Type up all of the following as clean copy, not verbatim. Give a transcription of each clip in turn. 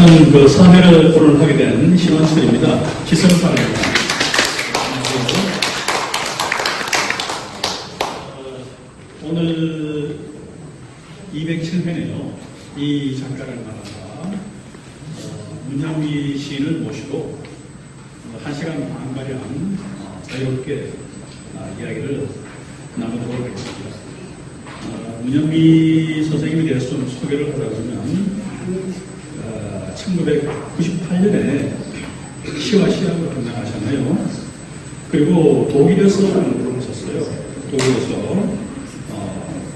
저는 그 사회를 거론하게 된 신원철입니다. 기성을 바랍니다. 오늘 207회네요. 이 작가를 말하다 문영미 시인을 모시고 1시간 반가량 자유롭게 이야기를 나누도록 하겠습니다. 문영미 선생님에 대해서 좀 소개를 하다 보면 1998년에 시와 시학으로 등장하셨나요? 그리고 독일에서 공부를 하셨어요. 독일에서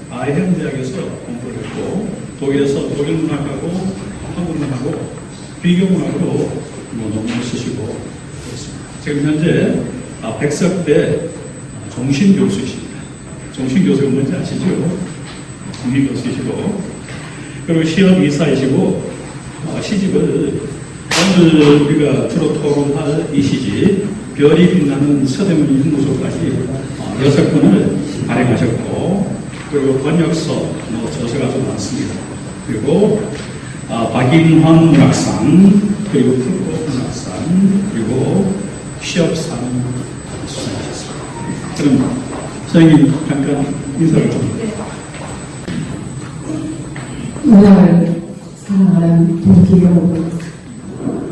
아이헨 대학에서 공부를 했고, 독일에서 독일 문학하고 한국 문학하고 비교 문학으로 논문을 쓰시고 그렇습니다. 지금 현재 백석대 종신 교수이십니다. 종신 교수가 뭔지 아시죠? 종신 교수이시고, 그리고 시험 이사이시고, 시집을 오늘 우리가 주로 토론할 이 시집 별이 빛나는 서대문 인무소까지 6권을 발행하셨고, 그리고 번역서, 저서가 좀 많습니다. 그리고 박인환 문학상, 그리고 풀꽃 문학상, 그리고 취업상 수상하셨습니다. 그럼 선생님 잠깐 인사를 좀. 오늘 사랑하는 동기 여러분,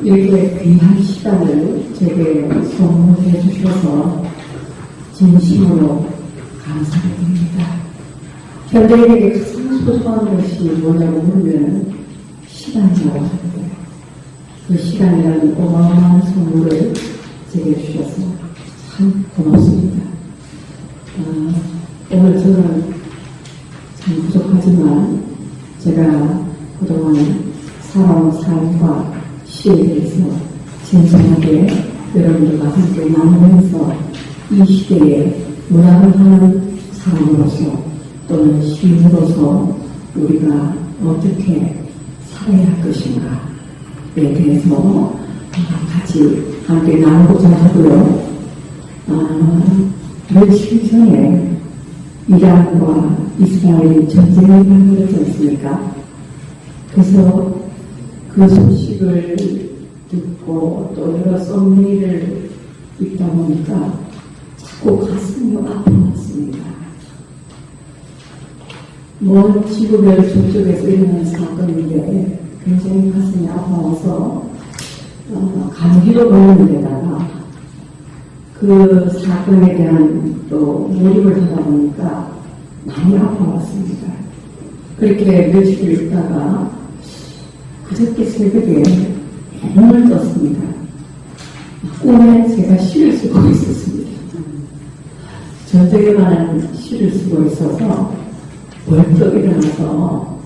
이렇게 귀한 시간을 제게 선물해 주셔서 진심으로 감사드립니다. 현대인에게 가장 소중한 것이 뭐냐고 물으면 시간이라고 하는데, 그 시간이라는 어마어마한 선물을 제게 주셔서 참 고맙습니다. 오늘 저는 참 부족하지만 제가 그동안 살아온 삶과 시에 대해서 진솔하게 여러분들과 함께 나누면서 이 시대에 문학을 하는 사람으로서 또는 시인으로서 우리가 어떻게 살아야 할 것인가에 대해서 같이 함께 나누고자 하고요. 며칠 전에 이란과 이스라엘 전쟁이 발生하지 않습니까? 그래서 그 소식을 듣고 또 여러 썸네일을 읽다 보니까 자꾸 가슴이 아파왔습니다. 먼 지구별 저쪽에서 일어난 사건인데 굉장히 가슴이 아파와서 감기로 걸리는 데다가 그 사건에 대한 또 몰입을 하다 보니까 많이 아파왔습니다. 그렇게 며칠 있다가 그저께 새벽에 꿈을 떴습니다. 꿈에 제가 시를 쓰고 있었습니다. 전쟁에 관한 시를 쓰고 있어서 벌떡 일어나서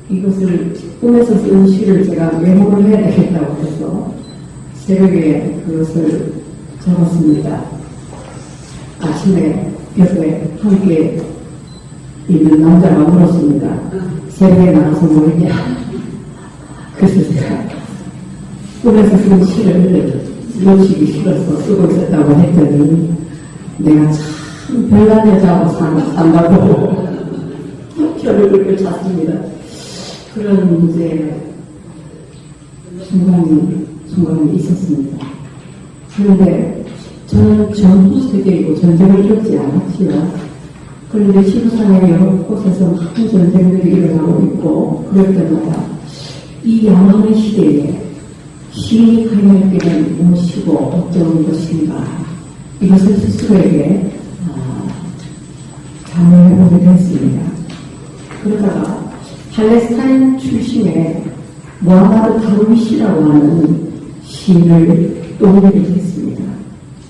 이것을 꿈에서 쓴 시를 제가 메모를 해야 되겠다고 해서 새벽에 그것을 적었습니다. 아침에 옆에 함께 있는 남자가 물었습니다. 새벽에 나가서 뭐 했냐? 그래서 제가 꿈에서 쓴 시를 놓치기 싫어서 쓰고 있었다고 했더니 내가 참 별난 여자하고 산다고 혀를 긁고 잤습니다. 그런 이제 순간이 있었습니다. 그런데 저는 전후 세계이고 전쟁을 겪지 않았지요. 그런데 지구상의 여러 곳에서 많은 전쟁들이 일어나고 있고, 그럴 때마다 이 양황의 시대에 시인이 가야 할 길은 무엇이고 어떤 것인가, 이것을 스스로에게 자문해보게 됐습니다. 그러다가 팔레스타인 출신의 무하마드 다루이시라고 하는 시인을 떠올리게 됐습니다.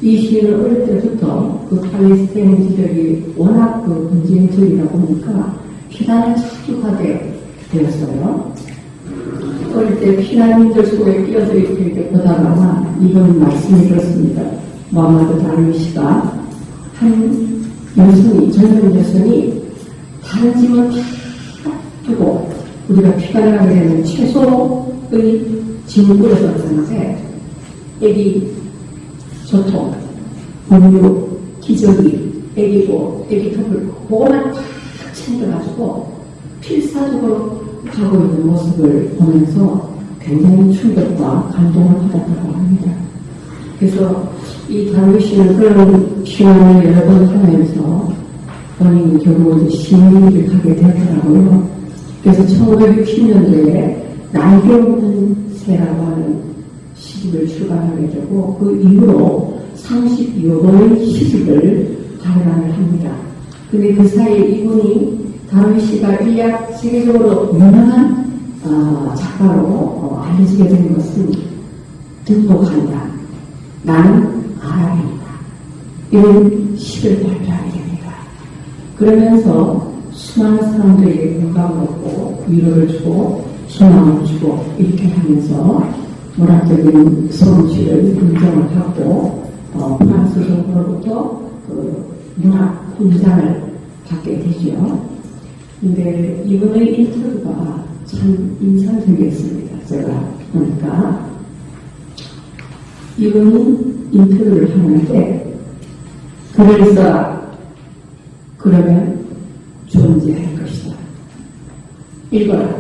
이 시인은 어릴 때부터 그 팔레스타인 지역이 워낙 그 분쟁적이다 보니까 피난을 자주 하게 되었어요. 어릴 때 피난민들 속에 끼어서 이렇게 보다가 이런 말씀이 들었습니다. 무하마드 다루이시가 한 여성이, 젊은 여성이 다른 집은 다 두고 우리가 피난을 하게 되면 최소의 짐을 꾸려서 하는데, 애기 조통, 음료, 기저귀, 애기고, 애기 턱을 그거만 탁 챙겨가지고 필사적으로 가고 있는 모습을 보면서 굉장히 충격과 감동을 받았다고 합니다. 그래서 이 다윗은 그런 시험을 여러 번 하면서 본인이 결국 시민을 가게 되더라고요. 그래서 1960년도에 날개 없는 새라고 하는 시집을 출간하게 되고 그 이후로 30여 번의 시집을 발간을 합니다. 근데 그 사이에 이분이 다윗이가 일약 세계적으로 유명한 작가로 알려지게 된 것은 등록한다. 나는 아랍인이다. 이런 시를 발표하게 됩니다. 그러면서 수많은 사람들에게 공감을 얻고 위로를 주고 희망을 주고 이렇게 하면서 문학적인 성취를 인정을 하고 프랑스 정부로부터 그 문학 훈장을 받게 되죠. 근데 이분의 인터뷰가 참 인상적이었습니다. 제가 보니까 이분은 인터뷰를 하는데 글을 써라. 그러면 존재할 것이다. 읽어라.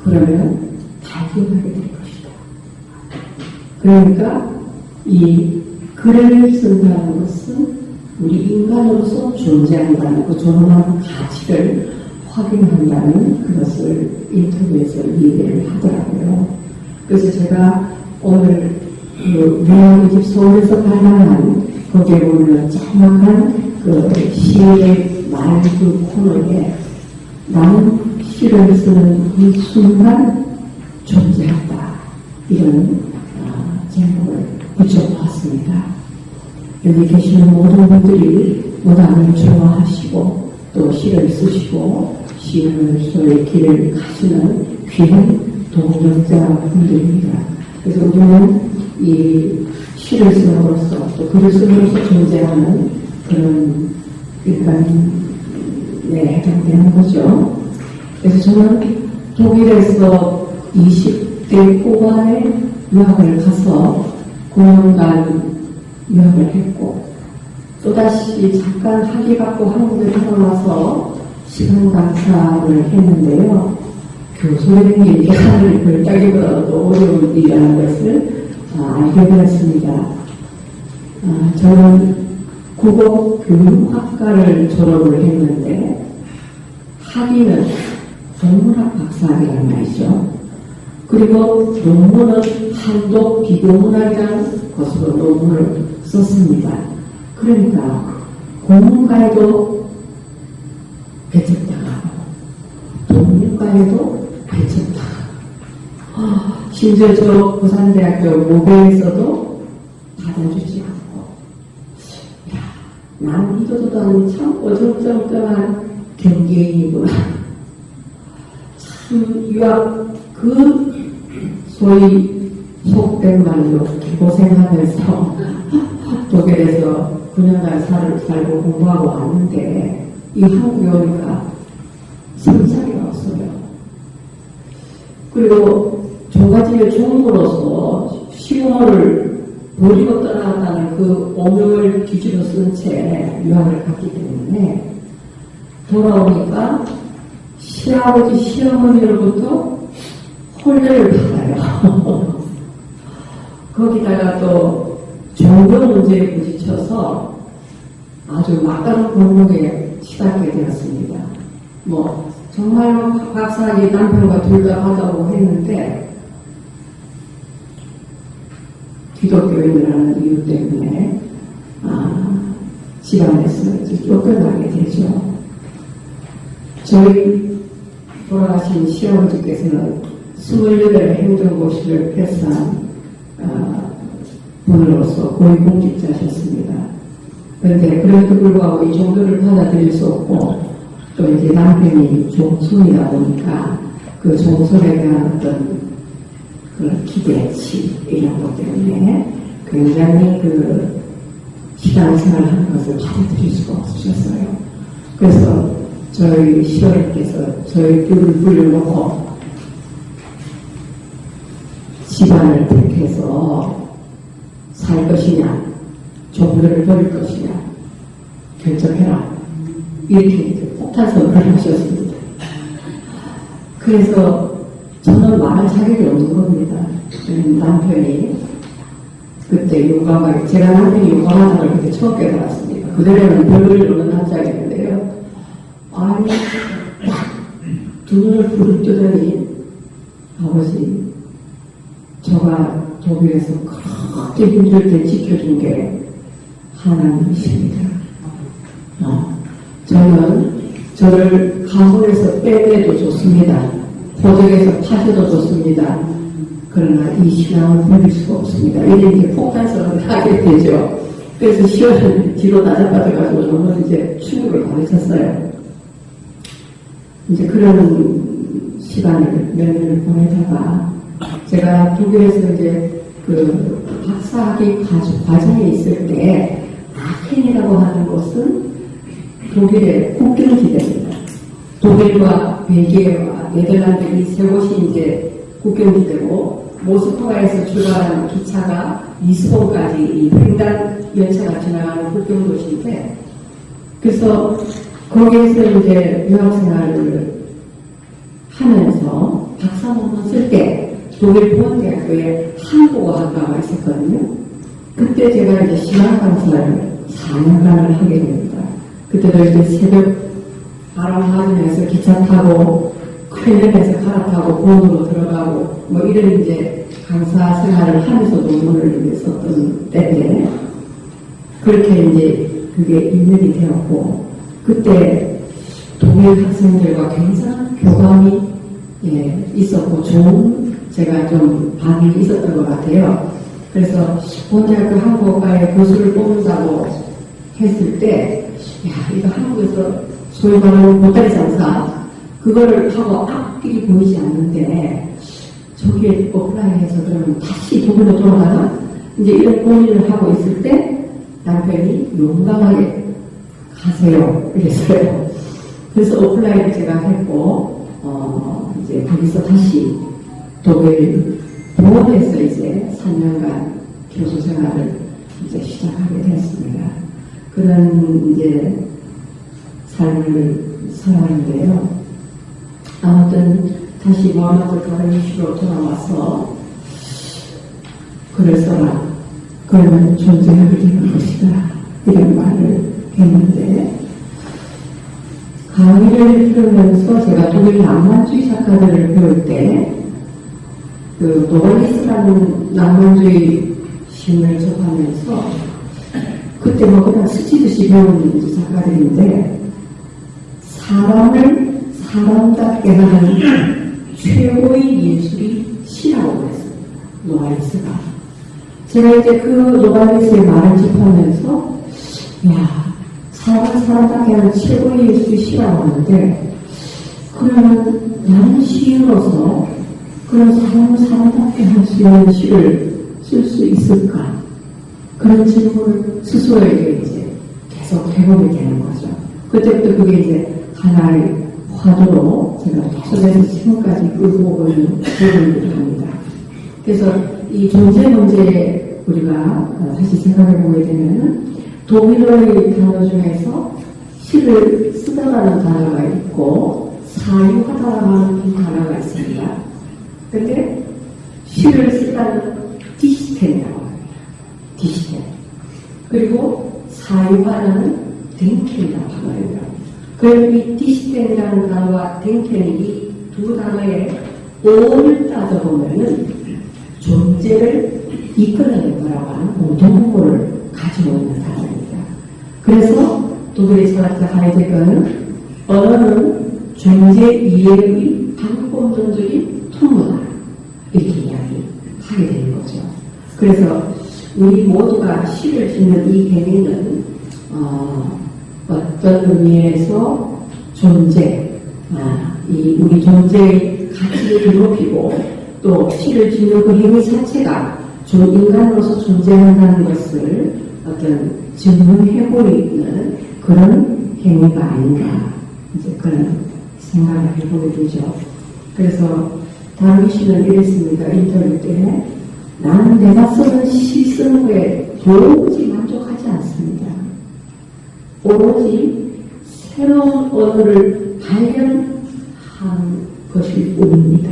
그러면 발견하게 될 것이다. 그러니까 이 글을 쓴다는 것은 우리 인간으로서 존재한다는 그 존엄한 가치를 확인한다는 그것을 인터뷰에서 얘기를 하더라고요. 그래서 제가 오늘 그 위안의 집 서울에서 발간한 거기에 보면 정확한 그 시의 말 그 코너에 나는 시를 쓰는 이 순간 존재한다. 이런 제목을 붙여보았습니다. 여기 계시는 모든 분들이 문학을 좋아하시고 또 시를 쓰시고 시로서의 길을 가시는 귀한 동역자분들입니다. 그래서 우리는 이 시를 쓰므로써 또 글을 쓰므로써 존재하는 그런 일반에 해당되는 거죠. 그래서 저는 독일에서 20대 후반에 유학을 가서 9년간 유학을 했고 또다시 잠깐 학위 받고 한국에 돌아와서 시간 강사를 했는데요. 교수라는 일이 하늘을 별따기보다도 어려운 일이라는 것을 알게 되었습니다. 저는 국어교육학과를 졸업을 했는데 학위는 동문학 박사학위란 말이죠. 그리고 논문은 한독 비교문학이라는 것으로 논문을 썼습니다. 그러니까 공문과에도 배척당하고 독립과에도 배척당하고 심지어 저 부산대학교 모교에서도 받아주지 않고 난 이도도 아닌 참 어정쩡쩡한 경계인이구나. 참 유학 그 소위 속된 말로 고생하면서 독일에서 9년간 살고 공부하고 왔는데 이 한국에 오니까 생사가 없어요. 그리고 종갓집의 종으로서 시공을 버리고 떠나갔다는 그 오명을 뒤집어 쓴 채 유학을 갔기 때문에 돌아오니까 시아버지 시어머니로부터 혼례를 받아요. 거기다가 또 종교 문제에 부딪혀서 아주 막다른 골목에 시달게 되었습니다. 뭐 정말로 박사학위 남편과 둘 다 하자고 했는데 기독교인이라는 이유 때문에 집안에서 쫓겨나게 되죠. 저희 돌아가신 시아버지께서는 28의 행정고시를 패스한 분으로서 고위공직자셨습니다. 그런데 그럼에도 불구하고 이 종교를 받아들일 수 없고 또 이제 남편이 종손이다 보니까 그 종손에 대한 어떤 그런 기대치 이런 것 때문에 굉장히 그 신앙생활을 하는 것을 받아들일 수가 없으셨어요. 그래서 저희 시어머니께서 저희 둘을 불러놓고 집안을 택해서 살 것이냐 종교를 버릴 것이냐 결정해라 이렇게 폭탄 선언을 하셨습니다. 그래서 저는 말할 자격이 없는 겁니다. 남편이 그때 용감하게, 제가 남편이 용감하다는 걸 그때 처음 깨달았습니다. 그전에는 별을 없는 남자였는데요. 아니, 딱 두 눈을 부릅 뜨더니, 아버지, 저가 독일에서 그렇게 힘들 때 지켜준 게 하나님이십니다. 저를 가문에서 빼내도 좋습니다. 고적에서 파셔도 좋습니다. 그러나 이 신앙을 버릴 수가 없습니다. 이제 폭탄성을 하게 되죠. 그래서 시험을 뒤로 낮아빠져가지고 너무 이제 충격을 받으셨어요. 이제 그런 시간을 몇 년을 보내다가 제가 독일에서 이제 그 박사학위 과정에 있을 때 아켄이라고 하는 곳은 독일의 국경지대입니다. 독일과 벨기에와 네덜란드 이 세 곳이 이제 국경지대고 모스크바에서 출발하는 기차가 리스본까지 이 횡단 열차가 지나가는 국경도시인데 그래서 거기에서 이제 유학생활을 하면서 박사 논문 쓸 때 독일 보건대학교에 한국어학과가 있었거든요. 그때 제가 이제 신학 강사를 4년간을 하게 됩니다. 그때도 이제 새벽 바람맞으면서 기차 타고 퀸랩에서 갈아타고 본으로 들어가고 뭐 이런 이제 강사 생활을 하면서 논문을 썼던 때인데 그렇게 이제 그게 1년이 되었고 그때 독일 학생들과 굉장히 교감이 있었고 좋은 제가 좀 반응이 있었던 것 같아요. 그래서 본대학교 한국어과에 교수를 뽑는다고 했을 때 야, 이거 한국에서 소위 말하는 보따리 장사 그거를 하고 앞길이 보이지 않는데 저기에 어플라이해서 그러면 다시 독일로 돌아가나? 이제 이런 고민을 하고 있을 때 남편이 용감하게 가세요. 그랬어요. 그래서 어플라이를 제가 했고 이제 거기서 다시 독일 보원에서 이제 3년간 교수 생활을 이제 시작하게 됐습니다. 그런 이제 삶을 살았는데요. 아무튼 다시 모하메드 다른 이슈로 돌아와서 글을 써라. 그러면 존재하게 되는 것이다. 이런 말을 했는데 강의를 들으면서 제가 독일 낭만주의 작가들을 배울 때 그 노블리스라는 낭만주의 신을 접하면서 그때 뭐 그냥 스치듯이 배우는 작가들인데 사람을 사람답게 하는 최고의 예술이 시라고 그랬습니다. 노발리스가. 제가 이제 그 노발리스의 말을 접하면서 야 사람을 사람답게 하는 최고의 예술이 시라고 하는데 그러면 나는 시인으로서 그런 사람을 사람답게 할 수 있는 시를 쓸 수 있을까? 그런 질문을 스스로에게 이제 계속 해보게 되는 거죠. 그때부터 그게 이제 하나의 화두로 제가 계속해서 지금까지 끌고 오고 있는 부분이기도 합니다. 그래서 이 존재 문제에 우리가 다시 생각해 보게 되면은 독일어의 단어 중에서 시를 쓰다라는 단어가 있고 사유하다라는 단어가 있습니다. 근데 시를 쓰다는 디시텐이라고 합니다. 디시텐. 그리고 사유하다는 댕켄이라고 합니다. 그래서 이 디시텐이라는 단어와 댕켄이 이 두 단어의 오를 따져보면은 존재를 이끌어낸 거라고 하는 공통분모를 가지고 있는 단어입니다. 그래서 독일의 철학자 하이데거는 언어는 존재 이해의 반공론적인 통로다. 이렇게 이야기하게 되는 거죠. 그래서 우리 모두가 시를 짓는 이 개념은 어떤 의미에서 존재, 이 우리 존재의 가치를 높이고 또 시를 짓는 그 행위 자체가 인간으로서 존재한다는 것을 어떤 증명해 보이는 그런 행위가 아닌가 이제 그런 생각을 해보게 되죠. 그래서 다루기 씨는 이랬습니다. 인터뷰 때 나는 내가 쓰는 시 쓰는 거에 도무지 만족하지 않습니다. 오로지 새로운 언어를 발견한 것일 뿐입니다.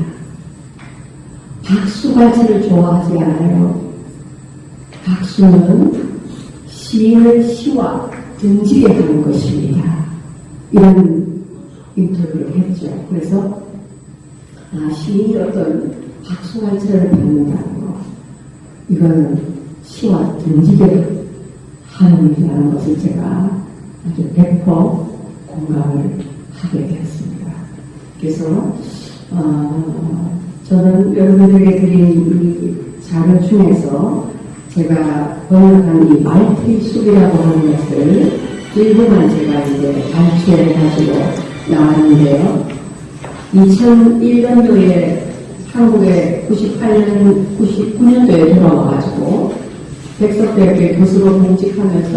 박수할채를 좋아하지 않아요. 박수는 시인을 시와 등지게 하는 것입니다. 이런 인터뷰를 했죠. 그래서 시인이 어떤 박수할채를 받는다는 것, 이거는 시와 등지게 하는 일이라는 것을 제가 아주 100% 공감을 하게 되었습니다. 그래서 저는 여러분들에게 드린 이 자료 중에서 제가 번역한 이 말테이 숲이라고 하는 것을 일부만 제가 이제 발췌해가지고 나왔는데요. 2001년도에 한국에 99년도에 돌아와가지고 백석대학교 교수로 공직하면서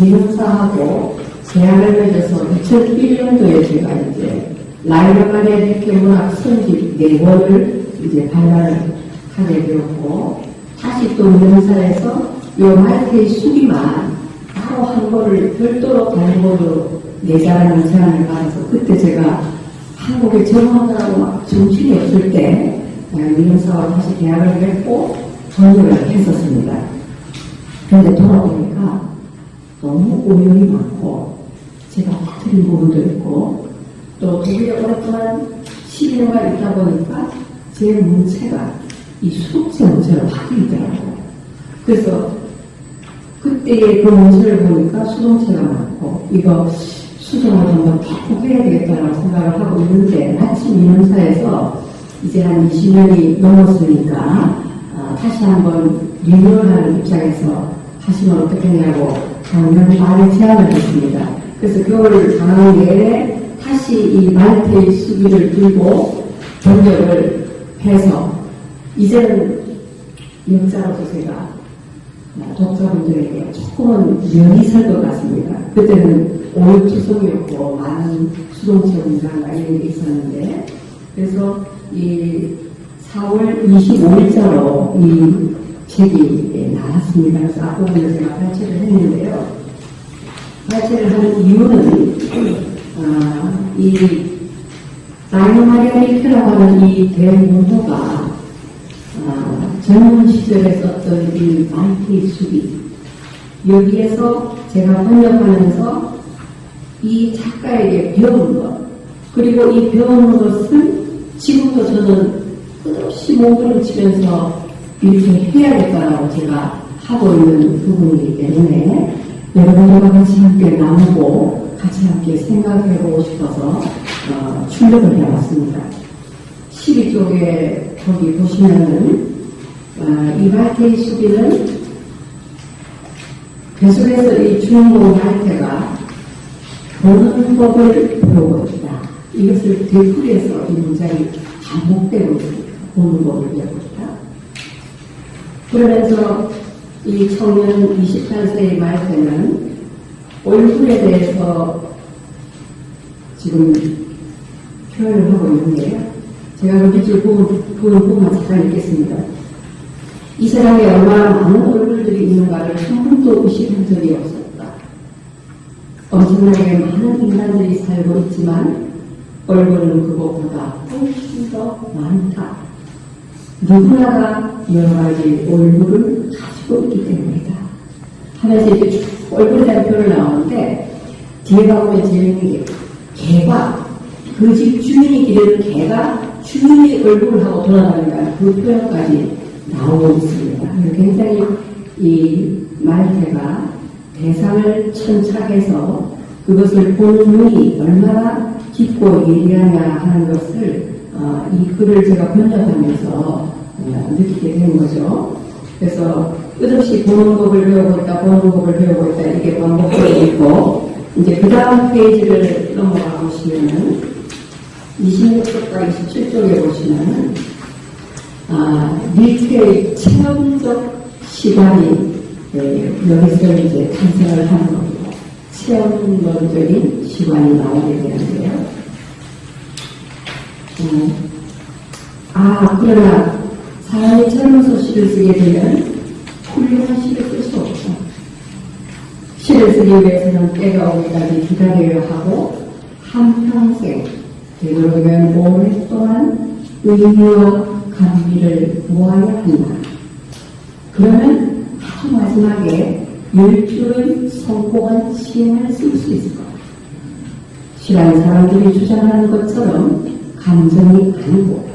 민사하고 제안을 맺어서 2001년도에 제가 이제 라이너간의 백개문학 선집 4권을 이제 발간하게 되었고, 다시 또 민사에서 이 말테이 숲이만 바로 한 권을 별도로 다른 권으로 내자라는 제안을 받아서, 그때 제가 한국에 정원하느라고 막 정신이 없을 때 민사와 다시 계약을 맺고 번역을 했었습니다. 그런데 돌아보니까 너무 오염이 많고 제가 틀린 부분도 있고, 또 독일에 오랫동안 12년간 있다 보니까 제 문체가 이 수동체 문체로 바뀌더라고요. 그래서 그때의 그 문체를 보니까 수동체가 많고 이거 수정을 한번 바꾸해야 되겠다라고 생각을 하고 있는데, 마침 민원사에서 이제 한 20년이 넘었으니까 다시 한번 리뉴얼하는 입장에서 하시면 어떻겠냐고 작년 말에 제안을 했습니다. 그래서 겨울 방학 내에 다시 이 말테이 숲을 들고 번역을 해서 이제는 역자로서 제가 독자분들에게 조금은 면이 설 것 같습니다. 그때는 오육투성이었고 많은 수동체 문장과 이런 게 있었는데, 그래서 이 4월 25일자로 이 책이 나왔습니다. 그래서 앞부분을 제가 발췌를 했는데요. 발췌를 한 이유는 이 라이너 마리아 릴케라고 하는 이 대문호가 젊은 시절에 썼던 이 말테이 숲이, 여기에서 제가 번역하면서 이 작가에게 배운 것, 그리고 이 배운 것을 지금도 저는 끝없이 몸부림치면서 이렇게 해야겠다라고 제가 하고 있는 부분이기 때문에 여러분들과 같이 함께 나누고 같이 함께 생각해보고 싶어서 출력을 해왔습니다. 12쪽에 거기 보시면은 이 말테이 숲이는 계속해서 이 주인공 말테가 보는 법을 배우고 있다. 이것을 되풀이해서 이 문장이 반복되고 있습니다. 보는 법을 배우고 있다. 그러면서 이 청년 28세의 말테는 얼굴에 대해서 지금 표현을 하고 있는데요. 제가 그 밑줄 부분 잠깐 읽겠습니다. 이 세상에 얼마나 많은 얼굴들이 있는가를 한 번도 의식한 적이 없었다. 엄청나게 많은 인간들이 살고 있지만 얼굴은 그것보다 훨씬 더 많다. 누구나가 여러 가지 얼굴을 가지고 있기 때문이다. 하면서 이렇게 쭉 얼굴에 대한 표현을 나오는데, 뒤에 가보면 재밌는 게 개가, 그 집 주인이 기르는 개가 주인의 얼굴을 하고 돌아다닌다는 그 표현까지 나오고 있습니다. 굉장히 이 말테가 대상을 천착해서 그것을 보는 눈이 얼마나 깊고 예리하냐 하는 것을 이 글을 제가 번역하면서 느끼게 된 거죠. 그래서 끝없이 보는 법을 배우고 있다, 보는 법을 배우고 있다, 이게 반복되고 있고, 이제 그 다음 페이지를 넘어가 보시면은 26쪽과 27쪽에 보시면은 닐트의 체험적 시간이 여기서 이제 탄생을 하는 겁니다. 체험론적인 시간이 나오게 되는데요. 그러나 사람이 젊어서 시를 쓰게 되면 훌륭한 시를 쓸 수 없다. 시를 쓰기 위해서는 때가 오기까지 기다려야 하고, 한평생 되도록이면 오랫동안 의미와 감리를 모아야 한다. 그러면 아주 마지막에 10줄의 성공한 시행을 쓸 수 있을 거다. 싫어하는 사람들이 주장하는 것처럼 감정이 아니고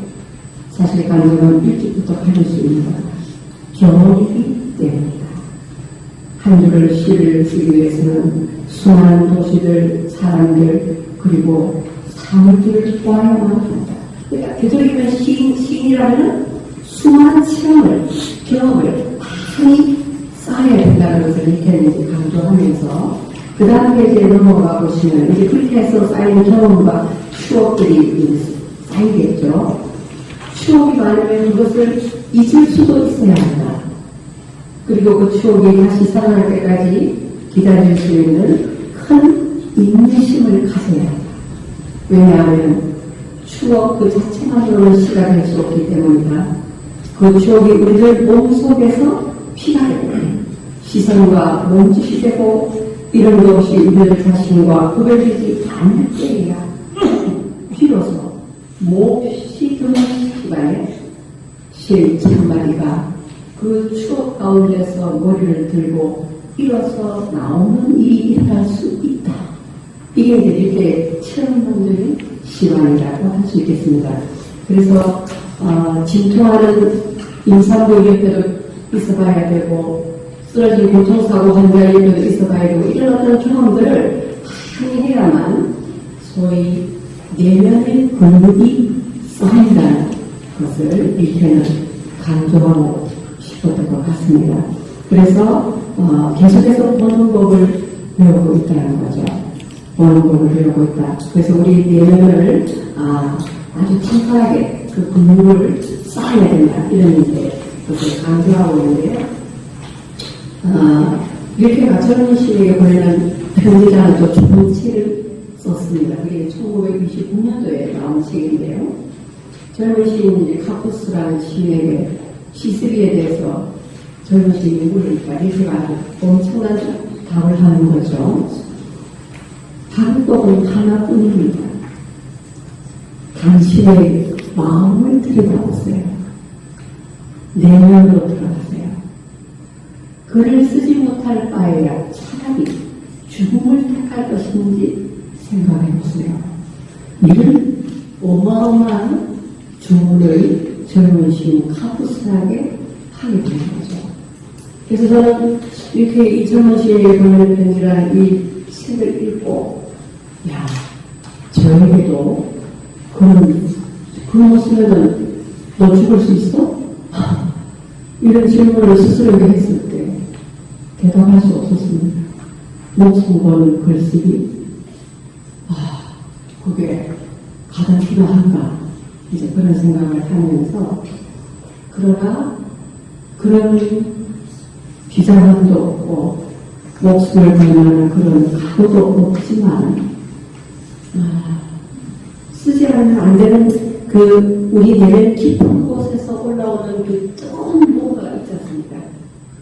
사실 감정은 일찍부터 가질 수 있는 거다. 경험이기 때문이다. 한 줄을 시를 쓰기 위해서는 수많은 도시들, 사람들, 그리고 사물들을 보아야만 한다. 그러니까 되도록이면 시인이라면 수많은 체험을, 경험을 많이 쌓아야 된다는 것을 이렇게 강조하면서 그 다음에 이제 넘어가 보시면 이제 그렇게 해서 쌓이는 경험과 추억들이 쌓이겠죠. 추억이 많으면 그것을 잊을 수도 있어야 한다. 그리고 그 추억이 다시 살아날 때까지 기다릴 수 있는 큰 인내심을 가져야 한다. 왜냐하면 추억 그 자체만으로는 시가 될 수 없기 때문이다. 그 추억이 우리들 몸속에서 피가 되고 시선과 몸짓이 되고 이런 것이 우리들 자신과 구별되지 않을 때에야 비로소 몹시 드문 시간에 실 한마디가 그 추억 가운데서 머리를 들고 일어서 나오는 일이 일어날 수 있다. 이게 이제 이렇게 체험론적인 시간이라고 할 수 있겠습니다. 그래서 진통하는 임산부 옆에도 있어봐야 되고 쓰러진 교통사고 환자 옆에도 있어봐야 되고 이런 어떤 경험들을 많이 해야만 소위 내면의 근육이 쌓인다는 것을 이렇게는 강조하고 싶었던 것 같습니다. 그래서 계속해서 보는 법을 배우고 있다는 거죠. 보는 법을 배우고 있다. 그래서 우리 내면을 아주 튼튼하게 그 근육을 쌓아야 된다. 이런 이제 것을 강조하고 있는데요. 이렇게 가철원 씨에게 보내는 편지라는 또 좋은 책을 썼습니다. 그게 1929년도에 나온 책인데요. 젊은 시인 이제 카푸스라는 시인에게 시쓰기에 대해서 젊은 시인이 물으니까 리스가 엄청난 답을 하는 거죠. 방법은 하나뿐입니다. 당신의 마음을 들여다보세요. 내면으로 들어가세요. 글을 쓰지 못할 바에야 차라리 죽음을 택할 것인지 생각해보세요. 이런 어마어마한 주문을 젊은 시인 카푸스에게 하게 되는 거죠. 그래서 저는 이렇게 이 젊은 시인에게 보내는 편지라는 이 책을 읽고 저에게도 그런 거 쓰면은 너 죽을 수 있어? 이런 질문을 스스로에게 했을 때 대답할 수 없었습니다. 목숨 거는 글쓰기? 그게 가장 필요한가? 이제 그런 생각을 하면서 그러나 그런 비장함도 없고 목숨을 걸는 그런 각오도 없지만 쓰지 않으면 안 되는 그 우리 내면 깊은 곳에서 올라오는 그 뜨거운 뭔가가 있지 않습니까?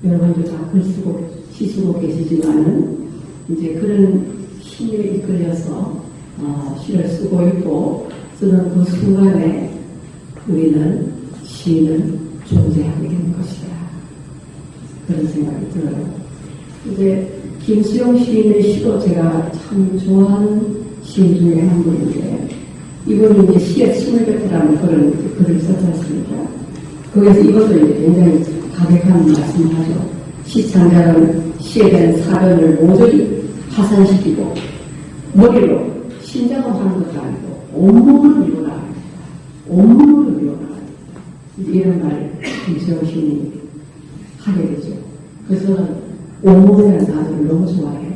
여러분도 다 글 쓰고 시 쓰고 계시지만은 이제 그런 힘에 이끌려서 시를 쓰고 있고 쓰는 그 순간에 우리는 시는 존재하게 되는 것이다. 그런 생각이 들어요. 이제 김수영 시인의 시도 제가 참 좋아하는 시인 중에 한 분인데 이분은 이제 시의 춤을 뱉으라는 그런 글을 썼지 않습니까? 거기서 이것도 이제 굉장히 가격한 말씀을 하죠. 시창자는 시에 대한 사변을 모조리 파산시키고 머리로 신장을 하는 것도 아니고 온몸을 이루어나가야 된다. 온몸을 이루어나가야 된다. 이런 말을 김수영 시인이 하게 되죠. 그래서 저는 온몸이라는 단어를 너무 좋아해요.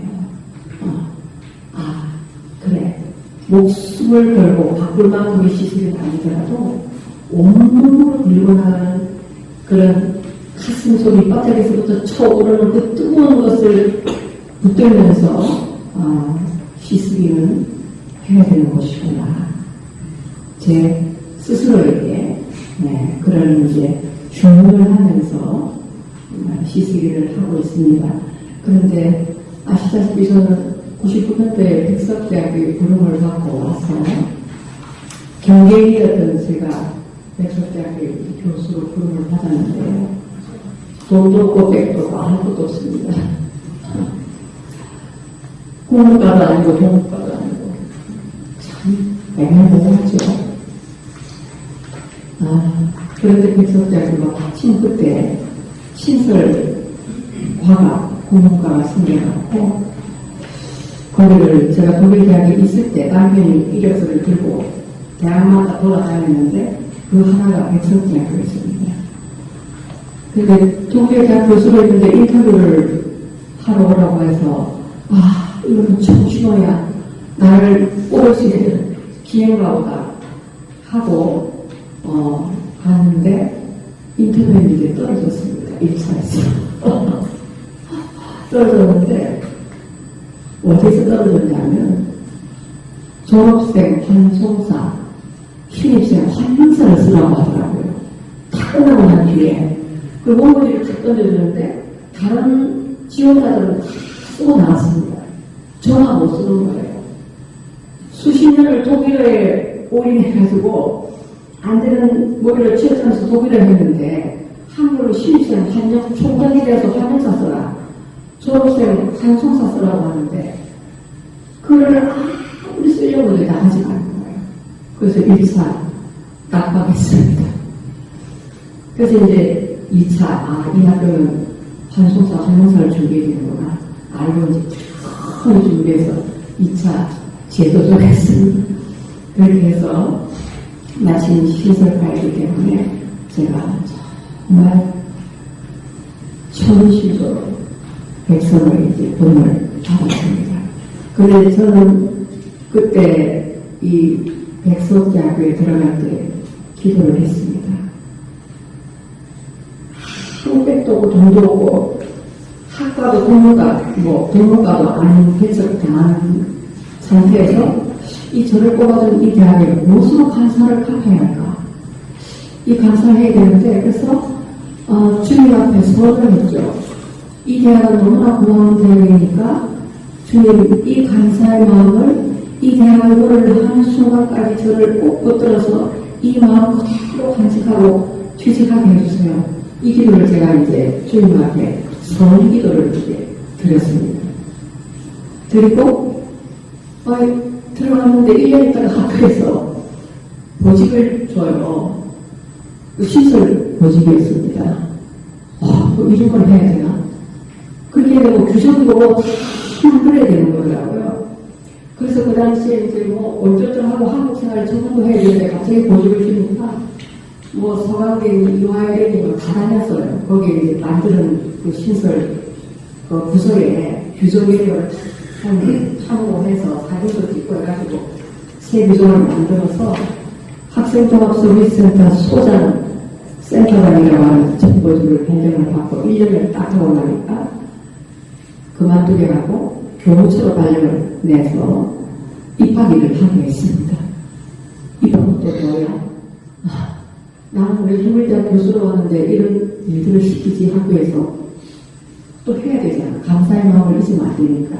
그래. 목숨을 걸고 바꿀만큼의 시술이 아니더라도 온몸으로 밀고나가는 그런 가슴 속이 바닥에서부터 쳐오르는 그 뜨거운 것을 붙들면서 시쓰기는 해야 되는 것이구나. 제 스스로에게 그런 이제 주문을 하면서 시쓰기를 하고 있습니다. 그런데 아시다시피 저는 99년도에 백석대학교의 부름을 받고 와서 경계이었던 제가 백석대학교 교수로 부름을 받았는데요. 돈도 없고 백도 없고 아무것도 없습니다. 국문과도 아니고 동문과도 아니고 참 애매모호하죠. 그런데 백석대학교가 마침 그때 신설 과가 국문과가 생겨났고 거기를 제가 독일대학에 있을 때 남편이 이력서를 들고 대학마다 돌아다녔는데 그 하나가 백석대학교였습니다. 근데 독일대학 교수로 있는데 인터뷰를 하러 오라고 해서 이거는 청춘호야 나를 뽑을 수 있는 기회인가 보다 하고 갔는데 인터뷰했는데 떨어졌습니다. 1차에서 떨어졌는데 어디서 떨어졌냐면 졸업생 환송사 신입생 환영사를 쓰라고 하더라고요. 다 끝나고 난 뒤에 그 원고지를 탁 던져주는데 다른 지원자들은 다 쓰고 나왔습니다. 저만 못 쓰는 거예요. 수십 년을 독일어에 올인해가지고 안 되는 머리를 취업하면서 독일어 했는데 한글로 신입생 환영 총장이 돼서 환영사 써라. 졸업생 환송사 쓰라고 하는데 그걸 아무리 쓰려고 해도 다 하지 않는 거예요. 그래서 1차 깜빡했습니다. 그래서 이제 2차 이 학교는 환송사 환영사를 준비해야 되는구나 알고 이제 큰 준비해서 2차 제도를 했습니다. 그렇게 해서 마침 신설과이기 때문에 제가 정말 천신조로 백성을 이제 본을 받았습니다. 그런데 저는 그때 이 백석대학교에 들어갈 때 기도를 했습니다. 똥백도 없고 돈도 없고 학과도 동문과도 아닌 배석당한 상태에서 이 저를 뽑아준 이 대학에 무엇으로 간사를 해야 할까? 이 간사를 해야 되는데 그래서 주님 앞에 서원을 했죠. 이 대학은 너무나 고마운 대학이니까 주님 이 감사의 마음을 이 대학을 노래를 하는 순간까지 저를 꼭 붙들어서 이 마음 그대로 간직하고 취직하게 해주세요. 이 기도를 제가 이제 주님 앞에 서원 기도를 이제 드렸습니다. 드리고 들어갔는데 1년 있다가 학교에서 보직을 줘요. 시설 보직이었습니다. 이런 걸 해야 되나? 그렇게 되고 규정도 그래야 되는 거더라고요. 그래서 그 당시에 이제 어쩌죠 하고 한국 생활을 적응도 해야 되는데 갑자기 보직을 주니까 서강대니 이화여대니 다 다녔어요. 거기에 이제 만드는 그 신설 그 부서에 규정 이력을 참고해서 사진도 찍고 해가지고 새 규정을 만들어서 학생종합서비스센터 소장 센터장이라고 하는 정보직을 변경을 받고 1년을 딱 하고 나니까 그만두게 하고 교무처로 발령을 내서 입학일을 하게 했습니다. 입학은 또 뭐야? 나는 우리 힘을대학 교수로 왔는데 이런 일들을 시키지 학교에서 또 해야 되잖아. 감사의 마음을 잊으면 안 되니까.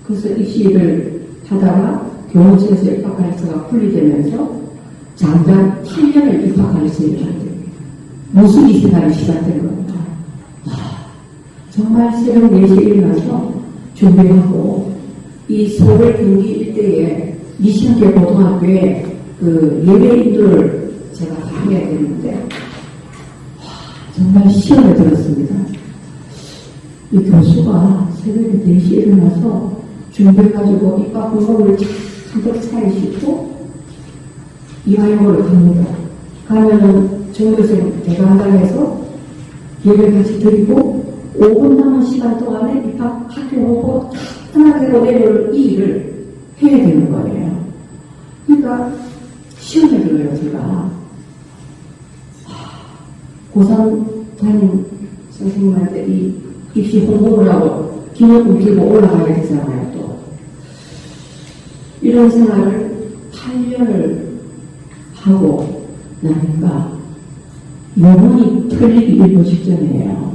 그래서 입시를 하다가 교무처에서 입학가르쳐가 분리되면서 장장 8년을 입학가르쳐를 하게 됩니다. 무수기 생활이 시작된 겁니다. 정말 새벽 4시에 일어나서 준비하고 이 서울 경기 일대에 미신계 고등학교에 그 예배인들을 제가 다 해야 되는데 정말 시험을 들었습니다. 이 교수가 새벽에 4시에 일어나서 준비해가지고 입학 공목을 잔뜩 차리시고 이화여고를 갑니다. 가면은 정교생 대강당에서 예배를 같이 드리고 5분 남은 시간 동안에 입학 학교 오고 하나대로 내려올 이 일을 해야 되는 거예요. 그러니까 시험을 들어요, 제가. 고3 담임 선생님한테 이 입시 홍보를 하고 기념품 들고 올라가야 되잖아요, 또. 이런 생활을 8년을 하고 나니까 영혼이 틀리기 일보 직전이에요.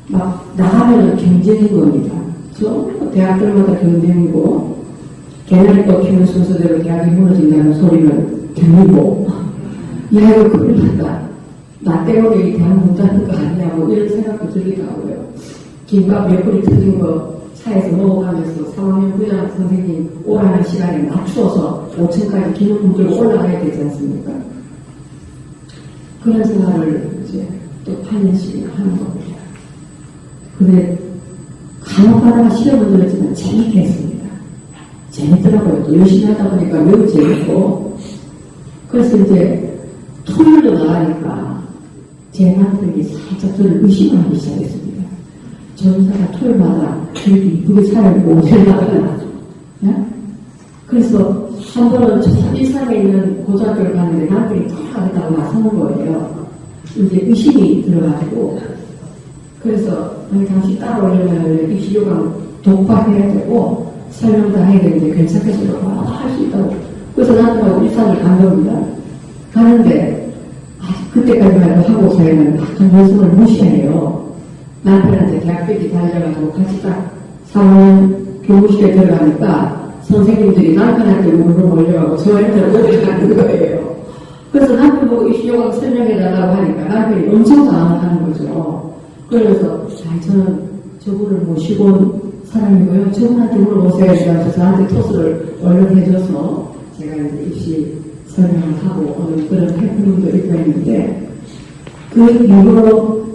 막 나가면 경쟁인 겁니다. 전부 대학들마다 경쟁이고 걔네를 또 키우는 순서대로 대학이 무너진다는 소리는 들리고, 야, 이거 큰일 났다. 나 때문에 대학 못 하는 거 아니냐고 이런 생각도 들리더라고요. 김밥 몇 그릇 터진 거 차에서 먹어가면서 3학년 부장 선생님 오라는 시간에 맞추어서 5층까지 기념품 들고 올라가야 되지 않습니까? 그런 생활을 이제 또 8년씩이나 하는 겁니다. 근데 간혹가다가 시험을 들었지만 재밌게 했습니다. 재밌더라고요. 또 열심히 하다 보니까 매우 재밌고, 그래서 이제 토요일로 나가니까 제 남편이 살짝 저를 의심하기 시작했습니다. 저 여자가 토요일마다 그렇게 이쁘게 차려입고 어딜 나가나. 네? 그래서 한 번은 일산에 있는 고등학교를 가는데 남편이 돌아가겠다고 나서는 거예요. 이제 의심이 들어가지고, 그래서 당신 따라오려면 입시 요강 독파해야 되고 설명 다 해야 되는데 괜찮겠어요? 할 수 있다고. 그래서 남편하고 일산을 간 겁니다. 가는데 그때까지만 해도 하고 저희는 그 모습을 무시해요. 남편한테 대학교에 달려가지고 같이 딱 3년 교무실에 들어가니까 선생님들이 남편한테 물을 몰려가고 저한테 오래 가는 거예요. 그래서 남편 보고 입시 요강 설명해달라고 하니까 남편이 엄청 당황하는 거죠. 그래서 저는 저분을 모시고 온 사람이고요. 저분한테 물어보세요. 그래서 저한테 토스를 얼른 해줘서 제가 이제 입시 설명을 하고 오늘 그런 해프닝도 있고 했는데, 그 이후로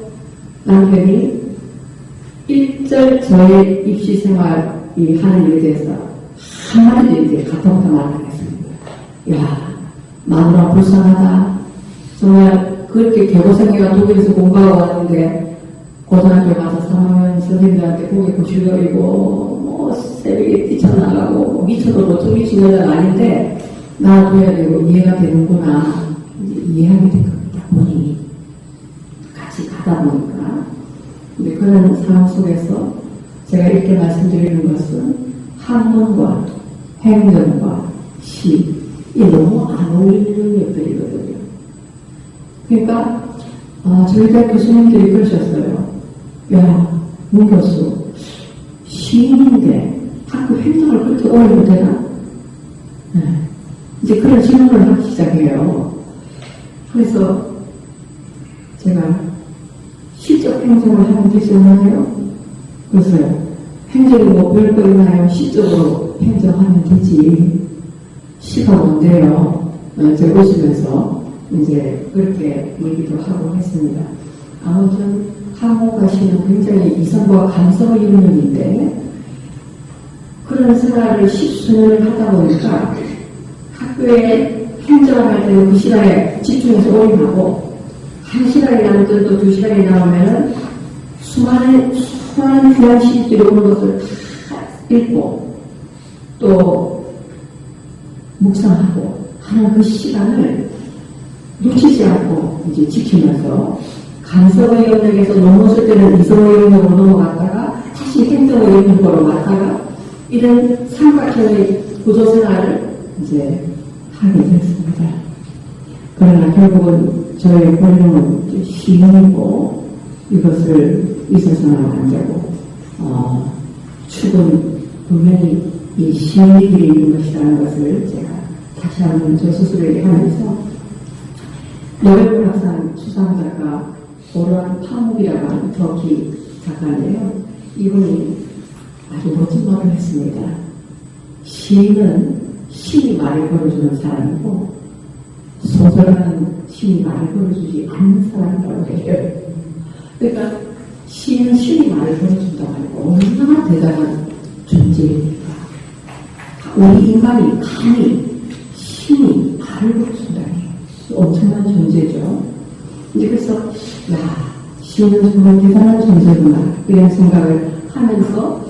남편이 1절 저의 입시 생활이 하는 일에 대해서 한마디도 이제 카톡부터 말하겠습니다. 야, 마누라 불쌍하다. 정말 그렇게 개고생해가 독일에서 공부하고 왔는데 고등학교 가서 3학년 선생님들한테 고개 고실거리고 뭐 새벽에 뛰쳐나가고 미쳐도 보통 미친 여자가 아닌데 나와줘야 되고 이해가 되는구나. 이제 이해하게 된 겁니다. 본인이 같이 가다 보니까. 근데 그런 상황 속에서 제가 이렇게 말씀드리는 것은 학문과 행정과 시, 이 너무 안 어울리는 것들이거든요. 그러니까 저희 대학 교수님들이 그러셨어요. 야, 문 교수, 시인인데 학교 행정을 그렇게 어려도 되나? 네. 이제 그런 질문을 하기 시작해요. 그래서 제가 시적 행정을 하면 되지 않나요? 그래서 행정이 뭐 별거 있나요? 시적으로 행정하면 되지. 시가 뭔데요? 제가 웃으면서 이제 그렇게 얘기도 하고 했습니다. 아무튼 학원가 시는 굉장히 이성과 감성을 이루는 일인데, 그런 생활을 10수년을 하다 보니까 학교에 행정을 할 때는 그 시간에 집중해서 올인하고, 1시간이 남든 또 2시간이 남으면 수많은 귀한 시들이 오는 것을 다 읽고 또 묵상하고 하는 그 시간을 놓치지 않고 이제 지키면서 감성의 영역에서 넘어설 때는 이성의 영역으로 넘어갔다가 다시 행정의 영역으로 갔다가 이런 삼각형의 구조생활을 이제 하게 됐습니다. 그러나 결국은 저의 본능은 시인이고 이것을 있어서는 안 되고 축은 분명히 이 시인들이 있는 것이라는 것을 제가 다시 한번 저 스스로에게 하면서 노벨문학상 수상작가 오르안 파묵이라고 하는 터키 작가인데요. 이분이 아주 멋진 말을 했습니다. 시인은 신이 말을 걸어주는 사람이고 소설가는 신이 말을 걸어주지 않는 사람이라고 해요. 그러니까 시인은 신이 말을 걸어준다고 하고 얼마나 대단한 존재입니까? 우리 인간이 감히 신이 말을 걸어준다니 엄청난 존재죠. 이제 그래서 야, 시인은 정말 대단한 존재구나 이런 생각을 하면서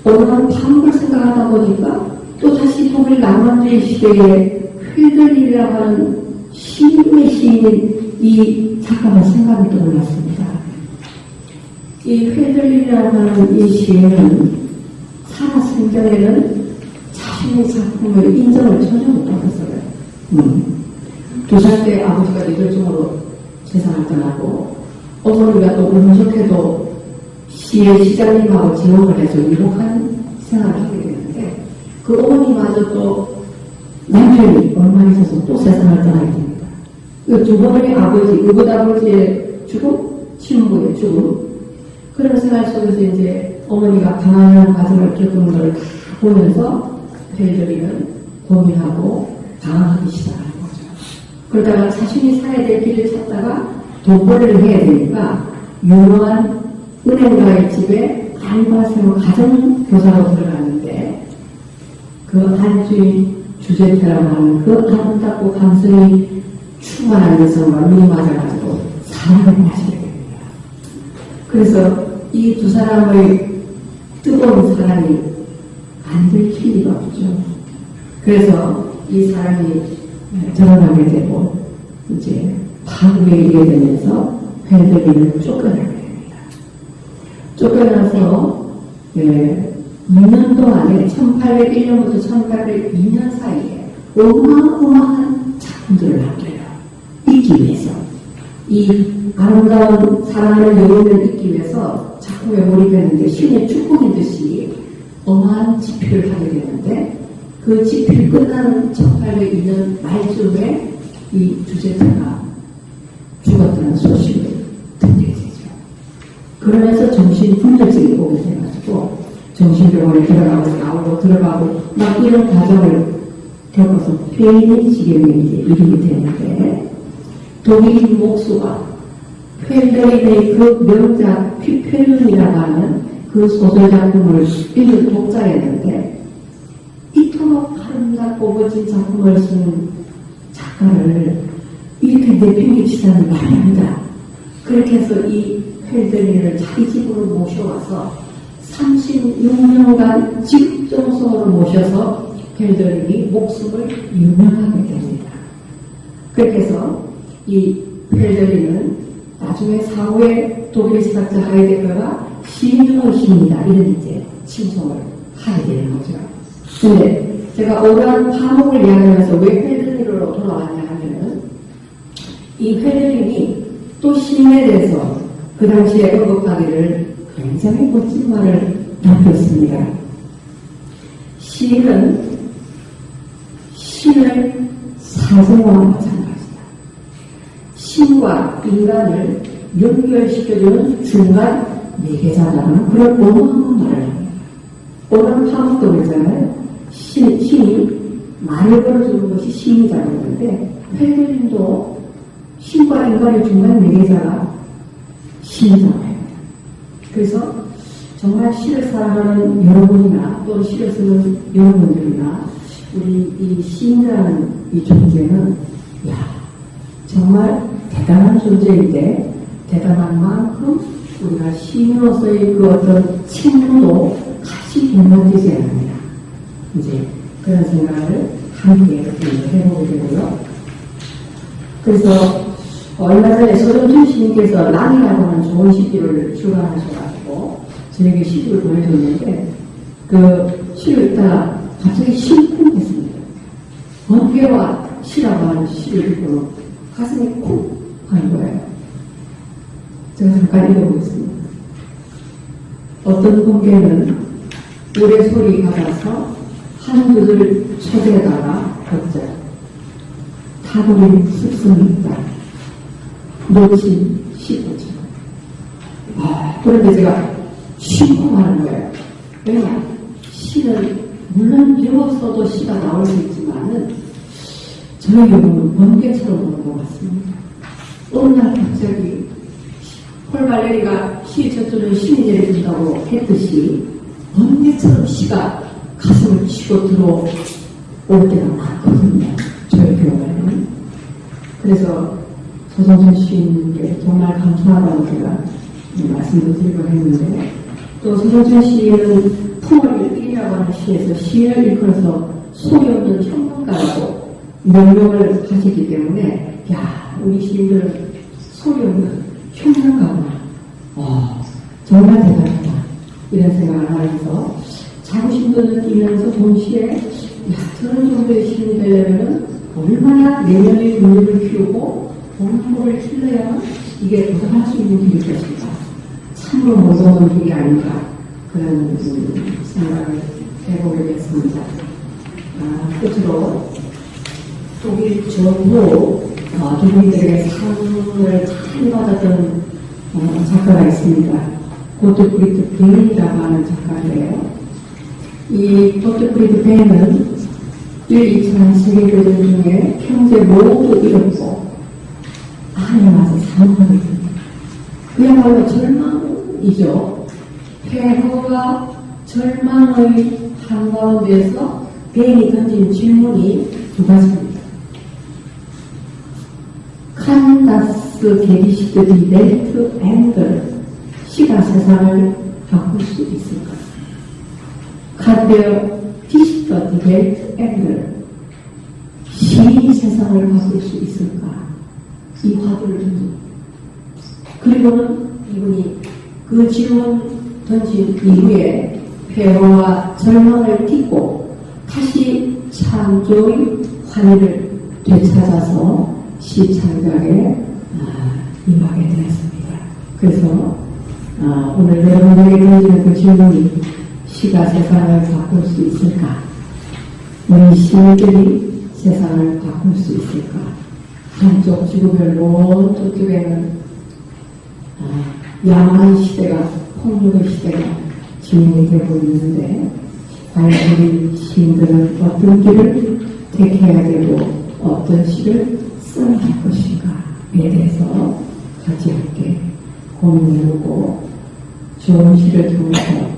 어느 날 파묵을 생각하다 보니까 또 다시 독일 낭만주의 시대에 힐들이라고 하는 시인의 시인인 이 작가가 생각이 떠올랐습니다. 이 힐들이라고 하는 이 시인은 살아생전에는 자신의 작품을 인정을 전혀 못하겠어요. 2살 때 아버지가 뇌졸중으로 세상을 떠나고 어머니가 또 운 좋게도 시의 시장님하고 지원을 해서 유복한 생활을 하게 되는데 그 어머니마저 또 남편이 얼마 있어서 또 세상을 떠나게 됩니다. 그 두 번의 아버지, 의붓 아버지의 죽음, 친부의 죽음, 그런 생활 속에서 이제 어머니가 방황하는 과정을 겪은 걸 보면서 벨저리는 고민하고 방황하기 시작하는 거죠. 그러다가 자신이 살아야 될 길을 찾다가 돈벌이를 해야 되니까 유명한 은행가의 집에 알바생으로 가정교사로 들어갔는데 그 안주인 주제태라고 하는 그 아름답고 감성이 충만한 여성과 눈이 맞아가지고 사랑을 하시게 됩니다. 그래서 이 두 사람의 뜨거운 사랑이 안 들킬 리가 없죠. 그래서 이 사람이 결혼하게 되고 이제 파국에 이르게 되면서 벨저리는 쫓겨나게 됩니다. 쫓겨나서 2년 동안에 1801년부터 1802년 사이에 어마어마한 작품들을 남겨요. 잊기 위해서. 이 아름다운 사랑하는 여인을 잊기 위해서 작품에 몰입했는데 신의 축복이듯이 어마한 집필을 하게 되는데 그 집필 끝나는 1802년 말쯤에 이 주제자가 죽었다는 소식을 듣게 되죠. 그러면서 정신분열증이 오게 돼가지고 정신병원에 들어가고 나오고 들어가고 막 이런 과정을 겪어서 폐인의 지경에 이제 이르게 되는데 독일인 목수가 펠더인의 그 명작 피페륜이라고 하는 그 소설작품을 읽은 독자였는데 이토록 아름답고 멋진 작품을 쓴 작가를 이렇게 내팽개치다는 말이 아니다. 그렇게 해서 이 펠더인을 자기 집으로 모셔와서 36년간 집정성으로 모셔서 펠더인이 목숨을 유명하게 됩니다. 그렇게 해서 이 펠더인은 나중에 사후에 독일 시각자 하이데거가 시인중의신이다 이런 이제 칭송을 하게 되는 거죠. 근데 제가 오랜 파목을 이야기하면서 왜 펠더인으로 돌아왔냐 하면은 이 펠더인이 또 시인에 대해서 그 당시에 언급하기를 굉장히 멋진 말을 남겼습니다. 시인은 신의 사생과 마찬가지다. 신과 인간을 연결시켜주는 중간 매개자라는 그런 어마어마한 말을 합니다. 오늘 파묵도 그러잖아요. 신이 말을 걸어주는 것이 시인이라고 하는데 펠더인도 신과 인간의 중간 매개자가 신이잖아요. 그래서 정말 시를 사랑하는 여러분이나 또는 시를 쓰는 여러분들이나 우리 이 시인이라는 이 존재는 정말 대단한 존재인데 대단한 만큼 우리가 시인으로서의 그 어떤 책무도 같이 공감되지 않습니다. 이제 그런 생각을 함께 해보게 되고요. 그래서 얼마 전에 서정춘 시인께서 랑이라고 하는 좋은 시집을 출간하셔가지고 저에게 시집을 보내줬는데 그 시를 읽다가 갑자기 심쿵했습니다. 번개와 시라고 하는 시를 읽고 가슴이 쿵 하는 거예요. 제가 잠깐 읽어보겠습니다. 어떤 번개는 우레 소리 받아서 한 그들 초대에다가 걷자. 타버린 습성이 있다. 놓친 시도죠. 그런데 제가 심쿵하는 거예요. 왜냐? 시는 물론 읽었어도 시가 나올 수 있지만은 저의 경우는 번개처럼 오는 것 같습니다. 어느 날 갑자기 폴발레리가 시 저주는 신이 내려준다고 했듯이 번개처럼 시가 가슴을 치고 들어올 때가 많거든요. 저의 경우에는. 그래서 서정춘 시인께 정말 감사하다고 제가 말씀을 드리고 했는데 또 서정춘 시인은 풍월 일기라고 하는 시에서 시를 일컬어서 소리 없는 평론가라고 명명을 하시기 때문에 우리 시인들은 소리 없는 평론가구나. 정말 대단하다. 이런 생각을 하면서 자부심도 느끼면서 동시에 저런 정도의 시인이 되려면 얼마나 내면의 능력을 키우고 본능을 키워야만 이게 도달할 수 있는 길일 것인가. 참으로 무서운 길이 아닌가. 그런 생각을 해보게 됐습니다. 끝으로 독일 전후 독일들에게 상을 잘 받았던 작가가 있습니다. 고트프리드 벤이라고 하는 작가인데요. 이 고트프리드 벤은 1, 2차 세계대전 중에 평생 모두 잃었고 안에 와서 사망하게 됩니다. 그야말로 절망이죠. 폐허가 절망의 한가운데서 벤이 던진 질문이 두 가지입니다. Kann das Gedicht die Welt ändern? 시가 세상을 바꿀 수 있을까? Kann der Dichter die Welt ändern? 시인이 세상을 바꿀 수 있을까? 이 화두를 던집니다. 그리고는 이분이 그 질문 던진 이후에 폐허와 절망을 딛고 다시 창조의 환희를 되찾아서 시 창작에 임하게 되었습니다. 그래서 오늘 여러분에게 던지는 그 질문이 시가 세상을 바꿀 수 있을까? 우리 시인들이 세상을 바꿀 수 있을까? 한쪽 지구별로 저쪽에는 야만 시대가, 폭력의 시대가 진행이 되고 있는데 과연 우리 시인들은 어떤 길을 택해야 되고 어떤 시를 써야 할 것인가에 대해서 같이 함께 고민해보고 좋은 시를 통해서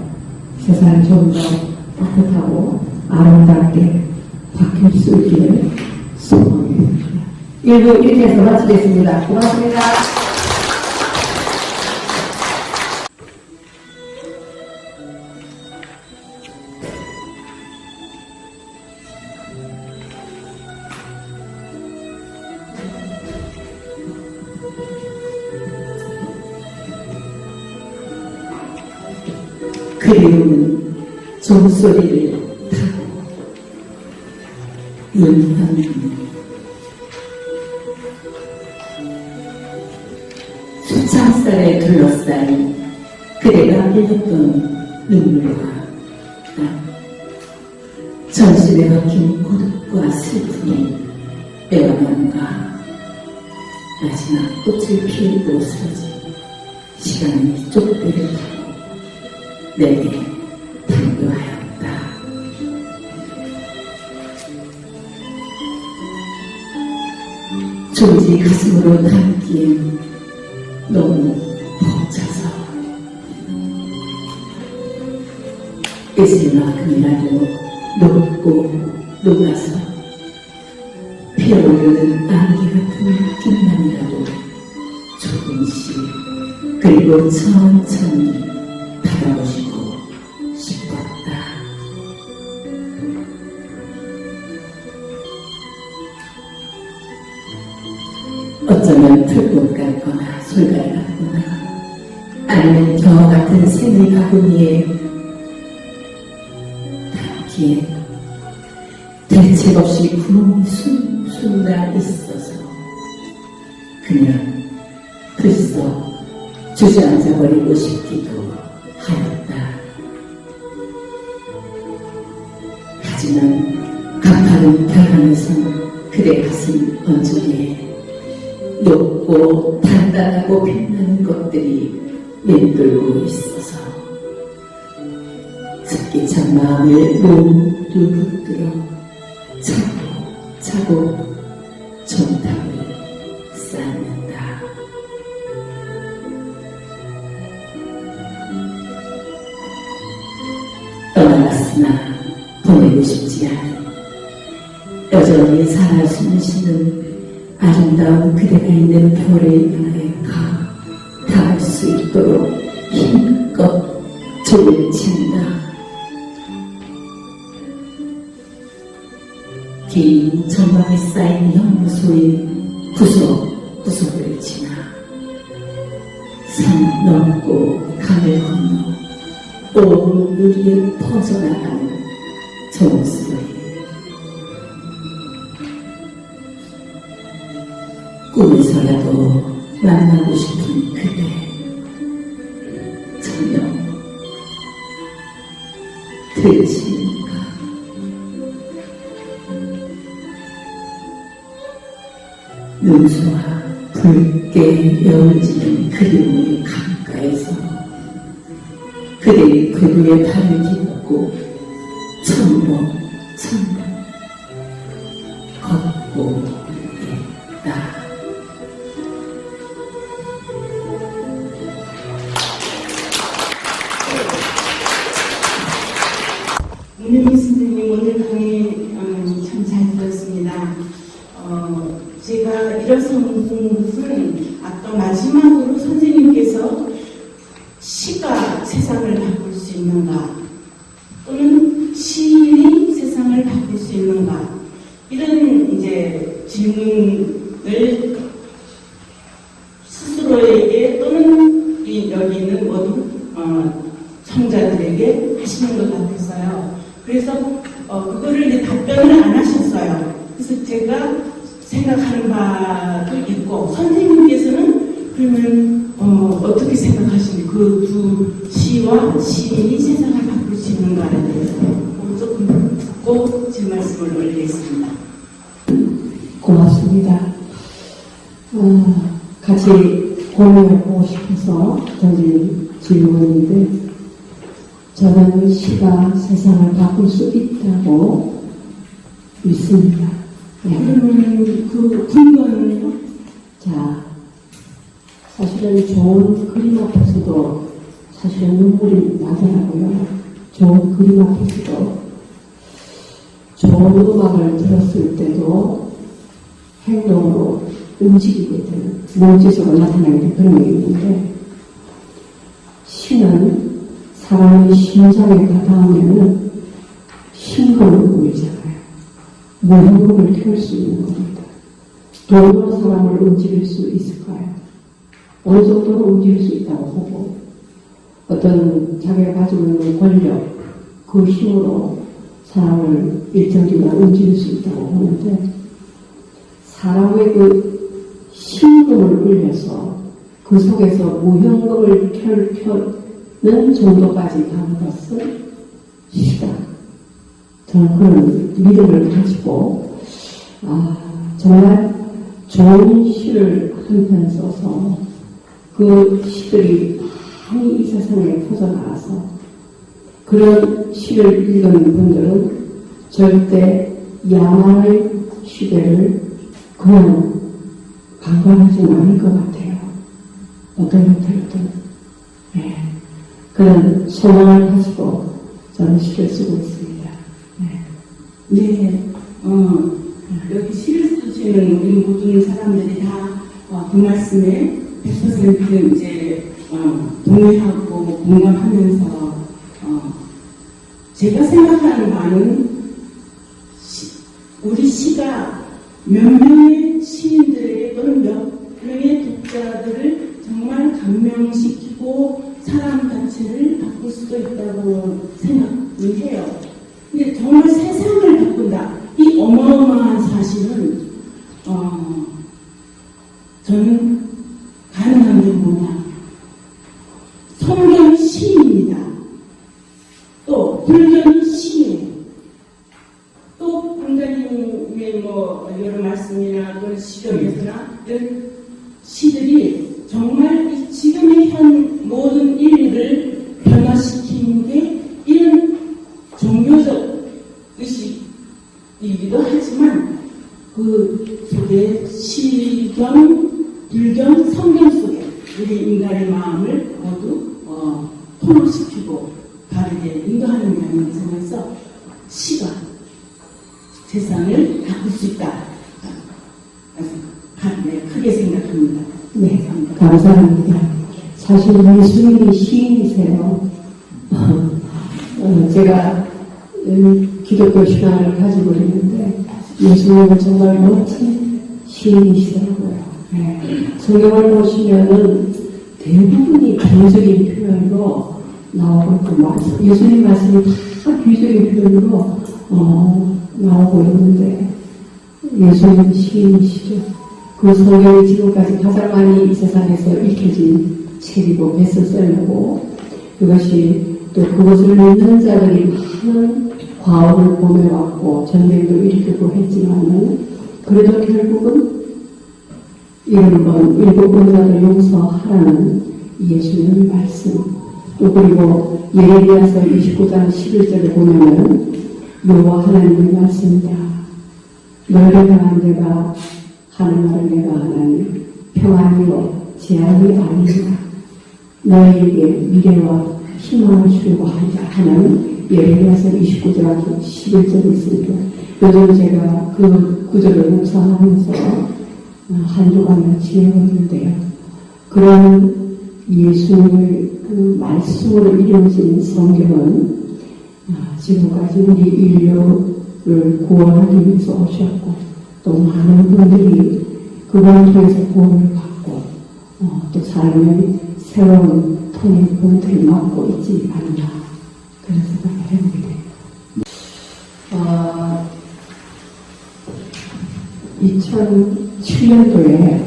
세상을 좀 더 따뜻하고 아름답게 바뀔 수 있기를 소망합니다. 1부 이렇게 해서 마치겠습니다. 고맙습니다. 그리움은 종소리를 타고 눈하는 수창살에 둘러싸인 그대가 흘렸던 눈물과 땀, 전신에 박힌 고독과 슬픔이 애원함과 마지막 꽃을 피우고 쓰러진 시간의 쪽배를 타고 내게 당도하였다. 존재 가슴으로 담기엔 너무 벅차서 이슬만큼이라도 녹고 녹아서 피어오르는 안개 같은 빛만이라도 조금씩 그리고 천천히 받아보시고 싶었다. 어쩌면 풀꽃 같거나 솔갈 같거나 아니면 저 같은 생의 바구니에 담기에 대책 없이 구멍이 숭숭 나 있어서 그냥 벌써 주저앉아 버리고 싶기도 하였다. 하지만 가파른 벽안에선 그대 가슴 언저리에 높고 단단하고 빛나는 것들이 맴돌고 있어서 듣기 찬 마음을 모두 붙들어 차고 정답을 쌓는다. 떠나갔으나 보내고 싶지 않은 여전히 살아 숨쉬는 아름다운 그대가 있는 별을 향해 닿을 수 있도록 힘껏 조를 친다. 긴 전망에 쌓인 연무소인 구석구석을 지나 산 넘고 강을 건너 온 누리에 퍼져나가는 종소리. 꿈에서라도 만나고 싶은 그대. 전혀 들으십니까? 문수와 붉게 여울지는 그리움의 강가에서 그대의 그루에 발을 딛고 첨벙 걷고 있다. 문혜미 선생님 오늘 강의 참 잘 들었습니다. 제가 일어선 것은 아까 마지막으로 선생님께서 시가 세상을 바꿀 수 있는가 또는 시인이 세상을 바꿀 수 있는가 이런 이제 질문을 스스로에게 또는 여기 있는 모든 청자들에게 하시는 것 같았어요. 그래서 그거를 이제 답변을 안 하셨어요. 그래서 제가 생각하는 바도 있고 선생님께서는 그러면 어떻게 생각하시는지 그 두 시와 시인이 세상을 바꿀 수 있는가에 대해서 조금 듣고 제 말씀을 올리겠습니다. 고맙습니다. 같이 고민해보고 싶어서 던진 질문인데 저는 시가 세상을 바꿀 수 있다고 믿습니다. 그러면 그 근거는요? 자, 사실은 좋은 그림 앞에서도 사실은 눈물이 나더라고요. 좋은 그림 앞에서도 좋은 음악을 들었을 때도 행동으로 움직이게 되는 몸짓으로 나타나는 그런 게 있는데 시는 사람의 심장에 가닿으면은 심금을 울리잖아요. 무형금을 키울 수 있는 겁니다. 돈으로 사람을 움직일 수 있을까요? 어느 정도는 움직일 수 있다고 보고 어떤 자기가 가지고 있는 권력 그 힘으로 사람을 일정 기간 움직일 수 있다고 보는데 사람의 그 심금을 울려서 그 속에서 무형금을 켜는 정도까지 가는 것은 시다. 저는 그런 믿음을 가지고 정말 좋은 시를 한 편 써서 그 시들이 많이 이 세상에 퍼져나가서 그런 시를 읽은 분들은 절대 야만의 시대를 그냥 관광하지는 않을 것 같아요. 어떤 형태로든. 네. 그런 소망을 가지고 저는 시를 쓰고 있습니다. 네, 여기 시를 쓰시는 우리 모든 사람들이 다 그 말씀에 100% 이제 동의하고 공감하면서 제가 생각하는 바는 우리 시가 몇 명의 시인들에게 또는 몇 명의 독자들을 정말 감명시키고 사람 자체를 바꿀 수도 있다고 생각을 해요. 근데 정말 세상을 바꾼다. 이 어마어마한 사실은 저는 가능한 게 뭐냐. 성경이 시입니다. 또 불교는 시예요. 또 공자님의 여러 말씀이나 또는 시경에서나 이런 시들이 정말 이 지금의 모든 인류를 변화시키는 게 이런 종교적 의식이기도 하지만 그 속에 시경, 불경, 성경 속에 우리 인간의 마음을 모두 통합시키고 바르게 인도하는 면에서 시가 세상을 바꿀 수 있다. 크게 생각합니다. 네, 감사합니다. 사실 예수님이 시인이세요. 제가 기독교 신앙을 가지고 있는데 예수님은 정말 멋진 시인이시더라고요. 네. 성경을 보시면은 대부분이 비유적인 표현으로 나오고 있고 예수님 말씀이 다 비유적인 표현으로 나오고 있는데 예수님 시인이시죠. 그 성경이 지금까지 가장 많이 이 세상에서 읽혀진 책이고 베스트셀러고 그것이 또 그것을 읽는 자들이 많은 과업을 보내왔고 전쟁도 일으키고 했지만은 그래도 결국은 일흔 번 일곱 번이라도 용서하라는 예수님의 말씀, 또 그리고 예레미야서 29장 11절에 보면은 여호와 하나님의 말씀이다. 너를 향한 내가 하는 말을 내가 하나니 평안이요 재앙이 아니라 너에게 미래와 희망을 주려고 한다 하는 예레미야서 29장 11절에 있습니다. 요즘 제가 그 구절을 묵상하면서 한 주간을 지내고 있는데요. 그런 예수님의 그 말씀으로 이루어진 성경은 지금까지 우리 인류를 구원하기 위해서 오셨고, 또 많은 분들이 그걸 통해서 구원을 받고 또 삶의 새로운 터닝 포인트를 맞고 있지 않나, 그런 생각을 해보게 돼요. 2007년도에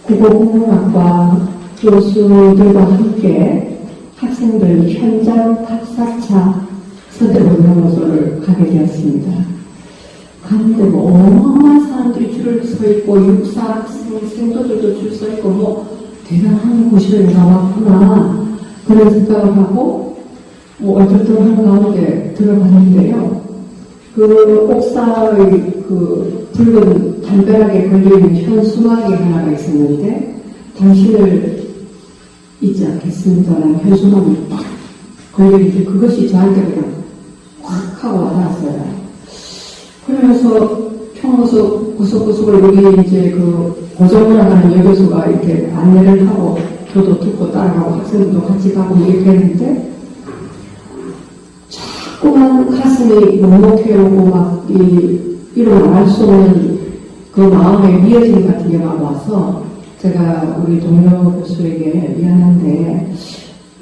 국어국문학과 교수들과 함께 학생들 현장 탁사차 서대문명호소를 가게 되었습니다. 갔는데 뭐 어마어마한 사람들이 줄을 서 있고 육사 학생 생도들도 줄 서 있고 뭐 대단한 곳이 나왔구나 그런 생각을 하고 어쨌든 한가운데 들어갔는데요. 그 옥사의 그 붉은 담벼락에 걸려있는 현수막이 하나가 있었는데, 당신을 잊지 않겠습니다라는 현수막이 딱 걸려있는데 그것이 저한테 그냥 확 하고 와닿았어요. 그러면서 평소 구석구석을 여기 이제 그 고정이라고 하는 여교수가 이렇게 안내를 하고 저도 듣고 따라가고 학생들도 같이 가고 이렇게 했는데, 자꾸만 가슴이 먹먹해오고 막 일어날 수 없는 그 마음의 미어짐 같은 게 막 와서 제가 우리 동료 교수에게 미안한데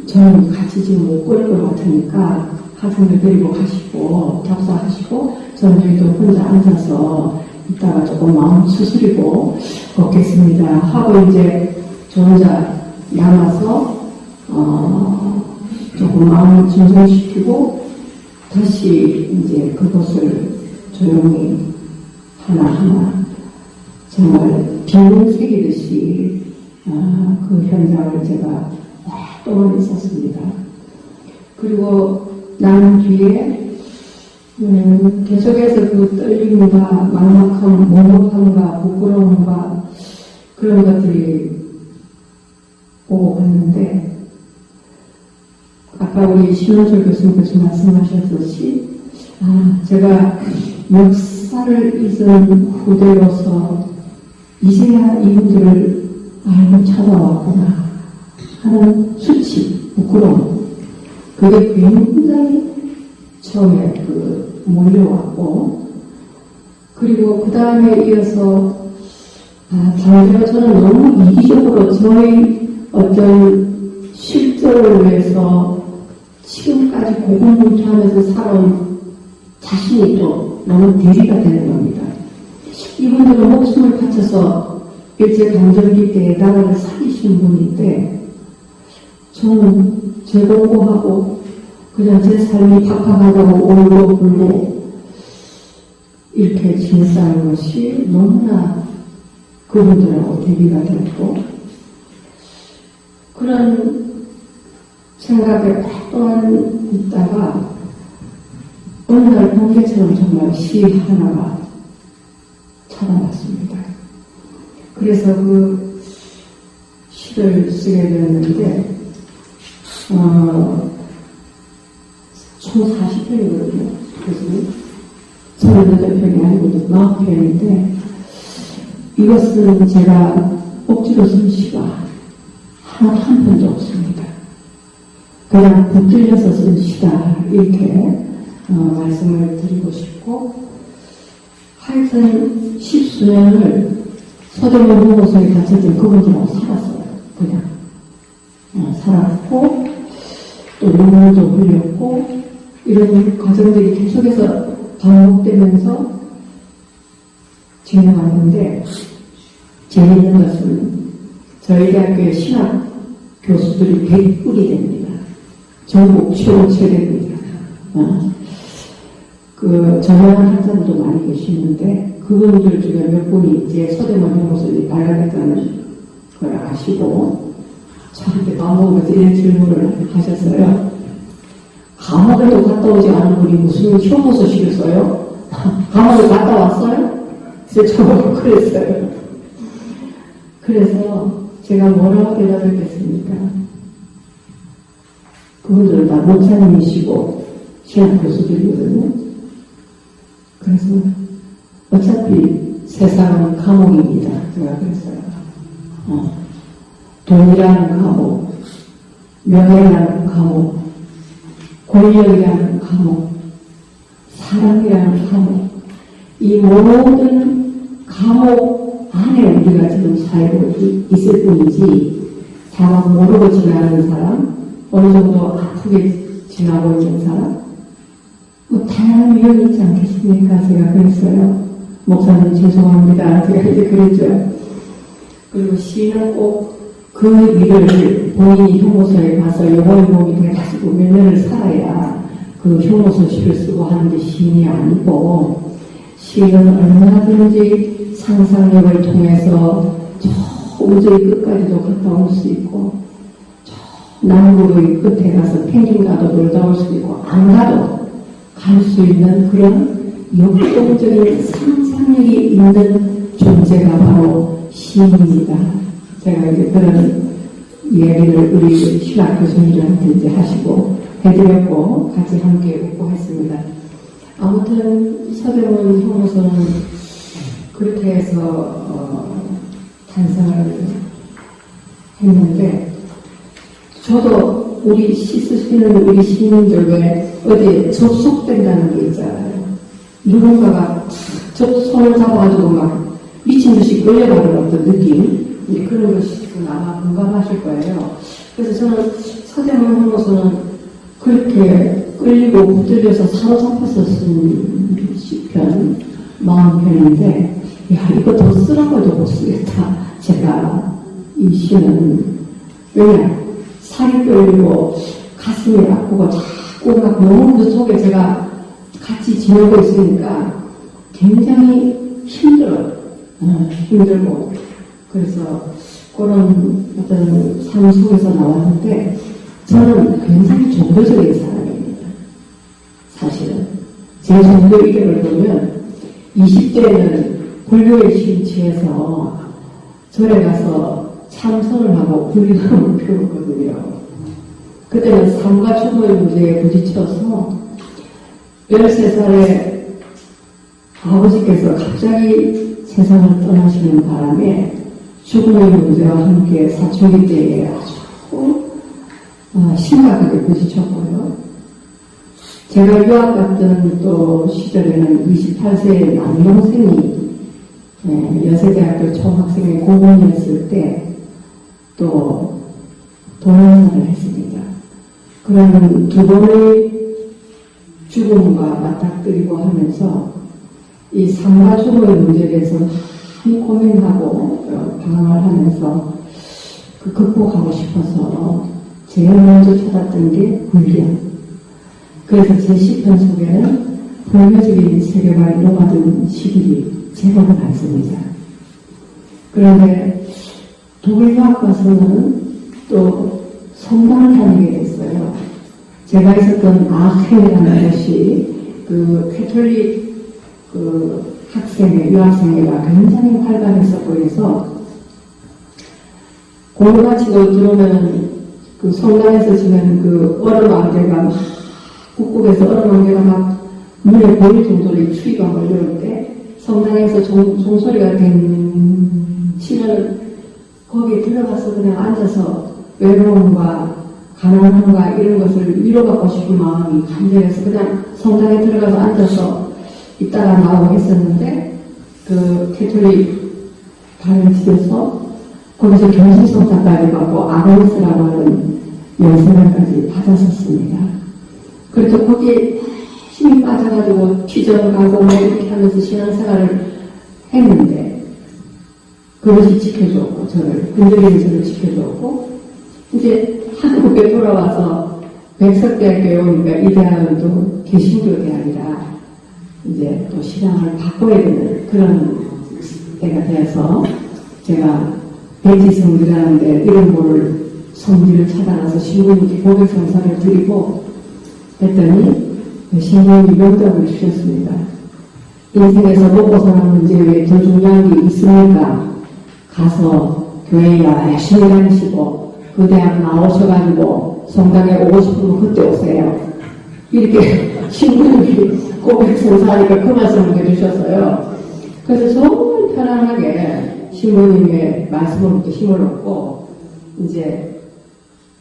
저는 같이 지금 못 걸을 것 같으니까 학생들 데리고 가시고 답사하시고 저는 여기도 혼자 앉아서 이따가 조금 마음 추스리고 걷겠습니다 하고 이제 저 혼자 남아서 조금 마음을 진정시키고 다시 이제 그것을 조용히 하나하나 정말 빈을 새기듯이 그 현장을 제가 오랫동안 있었습니다. 그리고 난 뒤에 계속해서 그 떨림과 막막함, 모욕함과 부끄러움과 그런 것들이 오고 갔는데, 아까 우리 신원철 교수님께서 말씀하셨듯이 제가 역사를 잊은 후대로서 이제야 이분들을 알고 찾아왔구나 하는 수치, 부끄러움, 그게 굉장히 처음에 몰려왔고, 그리고 그 다음에 이어서 당대로 저는 너무 이기적으로 저의 어떤 실제를 위해서 지금까지 고군분투하면서 살아온 자신이 또 너무 대리가 되는 겁니다. 이분들은 목숨을 바쳐서 일제강점기 나라를 살리신 분인데, 저는 재공부하고 그냥 제 삶이 팍팍하다고 울고 불고 이렇게 지내싸는 것이 너무나 그분들하고 대비가 되었고, 그런 생각에 오랫동안 있다가 어느 날 번개처럼 정말 시 하나가 찾아왔습니다. 그래서 그 시를 쓰게 되었는데 총 40편이거든요. 그래서 38편이 아니고 40편인데 이것은 제가 억지로 쓴 시가 하나 한 편도 없습니다. 그냥 붙들려서 쓴 시다 이렇게 말씀을 드리고 싶고, 하여튼 10수년을 서대문 보호소에 갇혀진 그분들하고 살았어요. 그냥 살았고 또 눈물도 흘렸고 이런 과정들이 계속해서 반복되면서 진행하는데, 재미있는 것은 저희 대학교의 신학 교수들이 100불이 됩니다. 전국 최고입니다. 그 전형한 학자들도 많이 계시는데 그분들 중에 몇 분이 이제 서대문 형무소에 발각했다는 걸 아시고 저한테 감옥에서 이런 질문을 하셨어요. 감옥에도 갔다 오지 않은 분이 무슨 형무소식을 써요? 감옥에 갔다 왔어요? 그래서 저보고 그랬어요. 그래서 제가 뭐라고 대답했겠습니까? 그분들은 다 목사님이시고 신학 교수들이거든요. 그래서 어차피 세상은 감옥입니다. 제가 그랬어요. 돈이라는 감옥, 명예라는 감옥, 권력이라는 감옥, 사랑이라는 감옥, 이 모든 감옥 안에 우리가 지금 살고 있을 뿐이지, 다만 모르고 지나는 사람, 어느 정도 아프게 지나고 있는 사람, 뭐 다양한 위험이 있지 않겠습니까? 제가 그랬어요. 목사님 죄송합니다. 제가 이제 그랬죠. 그리고 시인은 꼭 그 일을 본인이 형무소에 가서 영혼이 돼가지고 몇 년을 살아야 그 형무소 시를 쓰고 하는 게 시인이 아니고, 시인은 얼마든지 상상력을 통해서 저 우주의 끝까지도 갔다 올 수 있고, 저 남극의 끝에 가서 펭귄과도 놀다 올 수 있고, 안 가도 갈 수 있는 그런 역동적인 상상력이 있는 존재가 바로 시인입니다. 제가 이제 그런 이야기를 우리 신학 교수님들한테 이제 하시고 해드렸고 같이 함께 웃고 했습니다. 아무튼 서대문 형무소는 그렇게 해서 탄생을 했는데, 저도 우리 시 쓰시는 우리 시민들 왜 어디에 접속된다는 게 있잖아요. 누군가가 손을 잡아가지고 막 미친 듯이 끌려가는 어떤 느낌, 이제 그런 것이 아마 공감하실 거예요. 그래서 저는 서대문 형무소는 그렇게 끌리고 붙들려서 사로잡혀서 쓴 시편, 마음편인데, 야, 이거 더 쓰라고 해도 못 쓰겠다. 제가 이 시는, 왜냐, 살이 끌리고 가슴이 아프고 자꾸 막 너무 그 속에 제가 같이 지내고 있으니까 굉장히 힘들어요. 힘들고. 그래서 그런 어떤 삶 속에서 나왔는데, 저는 굉장히 종교적인 사람입니다. 사실은. 제 종교 이력을 보면 20대에는 불교에 심취해서 절에 가서 참선을 하고 불교를 배웠거든요. 그때는 삶과 죽음의 문제에 부딪혀서 13살에 아버지께서 갑자기 세상을 떠나시는 바람에 죽음의 문제와 함께 사춘기 때에 아주 심각하게 부딪혔고요. 제가 유학 갔던 또 시절에는 28세의 남동생이 연세대학교 총학생회 고문이었을 때 또 동행을 했습니다. 그러면 두 번의 죽음과 맞닥뜨리고 하면서 이 삶과 죽음의 문제에 대해서 많이 고민하고 방황을 하면서 극복하고 싶어서 제일 먼저 찾았던 게 불교. 그래서 제 시편 속에는 불교적인 세계관이 녹아든 시들이 제법 많습니다. 그런데 독일 유학 가서는 또 성당을 다니게 됐어요. 제가 있었던 아헨이라는 곳이 그 캐톨릭 유학생회가 굉장히 활발했어 보여서 공부 마치고 들어오면 그 성당에서 지낸 그 얼음 안개가 막 북극에서 얼음 안개가 막 눈에 보일 정도로 추위가 몰려올 때 성당에서 종소리가 치면 거기에 들어가서 그냥 앉아서 외로움과 가난함과 이런 것을 위로받고 싶은 마음이 간절해서 그냥 성당에 들어가서 앉아서 있다가 나오고 했었는데, 그 캐톨릭 바렌집에서 거기서 경신성사까지 받고 아고니스라고 하는 연세관까지 받았었습니다. 그래서 거기에 힘이 빠져가지고 취전 가고 뭐 이렇게 하면서 신앙생활을 했는데, 그것이 지켜줬고, 근들이 저를 지켜줬고, 이제 한국에 돌아와서 백석대학교에 오니까 이 대학은 또 개신교 대학이라 이제 또 신앙을 바꿔야 되는 그런 때가 되어서 제가 배지성이라는데 이런 거를 성질을 찾아가서 신부님께 고백성사를 드리고 했더니 신부님이 명답을 주셨습니다. 인생에서 먹고 사는 문제 외에 더 중요한 게 있습니까? 가서 교회에 열심히 다니시고 그 대학 나오셔가지고 성당에 오고 싶으면 그때 오세요. 이렇게 신부님이 고백성사하니까 그 말씀을 해주셨어요. 그래서 정말 편안하게 신부님의 말씀으로부터 힘을 얻고 이제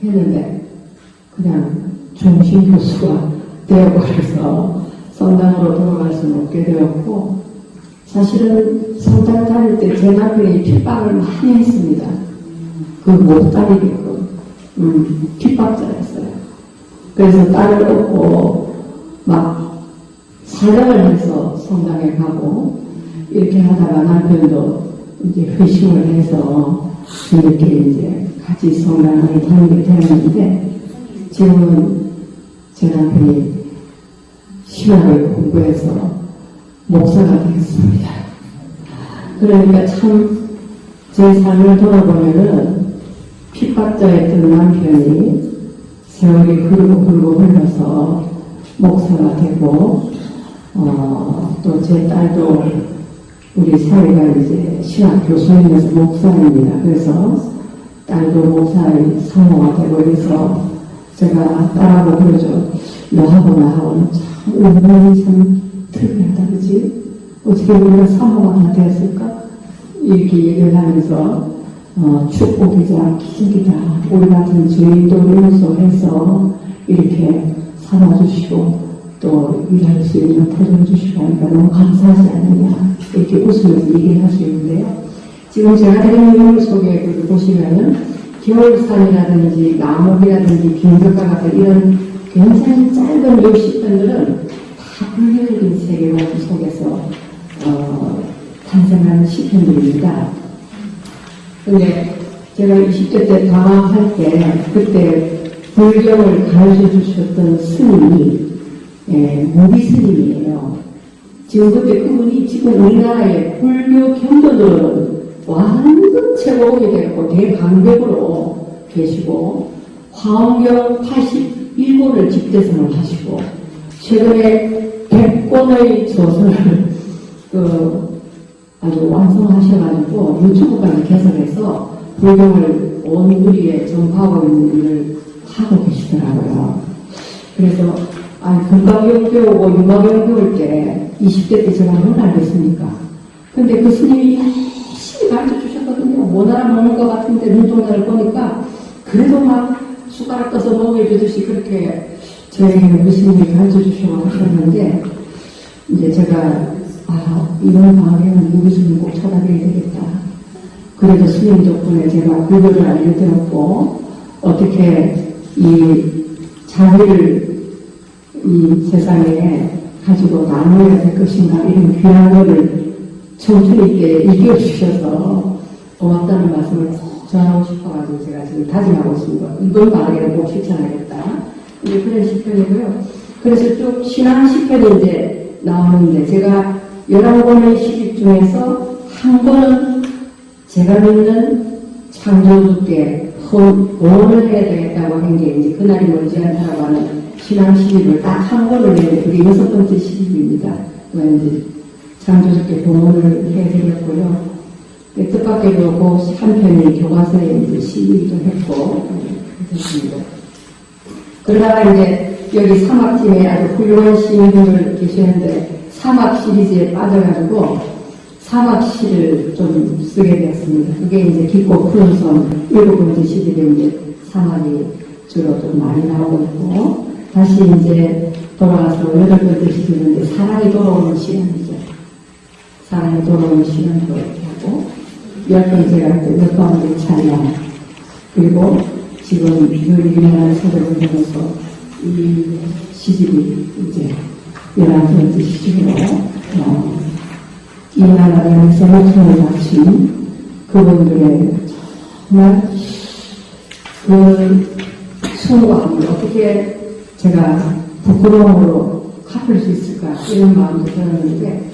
했는데 그냥 종신교수가 되어버려서 성당으로 돌아갈 수는 없게 되었고, 사실은 성당 다닐 때 제 남편이 핍박을 많이 했습니다. 그 못 다니게끔 핍박자였어요. 그래서 딸을 얻고 막 사랑을 해서 성당에 가고 이렇게 하다가 남편도 이제 회심을 해서 이렇게 이제 같이 성당을 다니게 되었는데, 지금은 제 남편이 신학을 공부해서 목사가 되었습니다. 그러니까 참 제 삶을 돌아보면은 핍박자였던 남편이 세월이 흐르고 흘러서 목사가 되고, 또 제 딸도 우리 사회가 이제 신학 교수님에서 목사입니다. 그래서 딸도 목사의 사모가 되고 이래서 제가 딸하고 그러죠. 너하고 나하고는 참 운명이 참 특이하다, 그지? 어떻게 우리가 사모가 다 되었을까? 이렇게 얘기를 하면서 축복이자 기적이다. 우리 같은 주인도 용서해서 이렇게 살아주시고 또 일할 수 있는 터전 주시고 하니까 너무 감사하지 않느냐, 이렇게 웃으면서 얘기를 하시는데요. 지금 제가 드린 유물 속에 보시면은 겨울산이라든지 나목이라든지 김덕과 같은 이런 굉장히 짧은 요 시편들은 다 불교적인 세계관 속에서 탄생하는 시편들입니다. 근데 제가 20대 때 방황할 때 그때 불경을 가르쳐 주셨던 스님이 무비 스님이에요. 지금 그때 그분이 지금 우리나라의 불교 경전으로는 완전 최고봉이 되었고 대강백으로 계시고 화엄경 81권을 집대성을 하시고 최근에 100권의 조서를 아주 완성하셔가지고 유튜브까지 개설해서 불경을 온 우리에 전파하고 있는 일을 하고 계시더라고요. 그래서 금강경 배우고 유마경 배울 때 20대 때 제가 뭘 알겠습니까? 근데 그 스님이 열심히 가르쳐 주셨거든요. 못 알아먹는 것 같은데 눈동자를 보니까 그래도 막 숟가락 떠서 먹여주듯이 그렇게 저에게 그 스님이 가르쳐 주시고 하셨는데, 이제 제가 이번 방학에는 우리 스님 꼭 찾아뵈야 되겠다. 그래도 스님 덕분에 제가 불교를 알게 되었고, 어떻게 이 자비를 이 세상에 가지고 나누어야 될 것인가, 이런 귀한 거를 청춘 있게 일깨워주셔서 고맙다는 말씀을 전하고 싶어가지고 제가 지금 다짐하고 있습니다. 이번 방학에는 꼭 실천하겠다. 이제 그런 시편이고요. 그래서 쭉 신앙 시편이 이제 나오는데, 제가 11권의 시집 중에서 한 권은 제가 믿는 창조주께 봉헌을 해야 되겠다고 한 게 이제 그날이 멀지 않다라고 하는 신앙 시집을 딱 한 권을 내는 그게 6번째 시집입니다. 이제 창조주께 봉헌을 해드렸고요. 뜻밖에도 그 한편이 교과서에 이제 시기도 했고, 그렇습니다. 그러다가 이제 여기 사막팀에 아주 훌륭한 시인분들 계시는데, 사막 시리즈에 빠져가지고 사막 시를 좀 쓰게 되었습니다. 그게 이제 깊고 푸른 섬 7번째 시집에 이제 사막이 주로 좀 많이 나오고 있고, 다시 이제 돌아가서 8번째 시집인데 사랑이 돌아오는 시간이죠. 사랑이 돌아오는 시간도 이렇게 하고, 10번째가 이제 몇 번째 찬양, 그리고 지금 유일한 서적을 보면서 이 시집이 이제 11번째 시집으로 이 나라에서 목숨을 바친 그분들의 정말 그 수고함을 어떻게 제가 부끄러움으로 갚을 수 있을까 이런 마음도 들었는데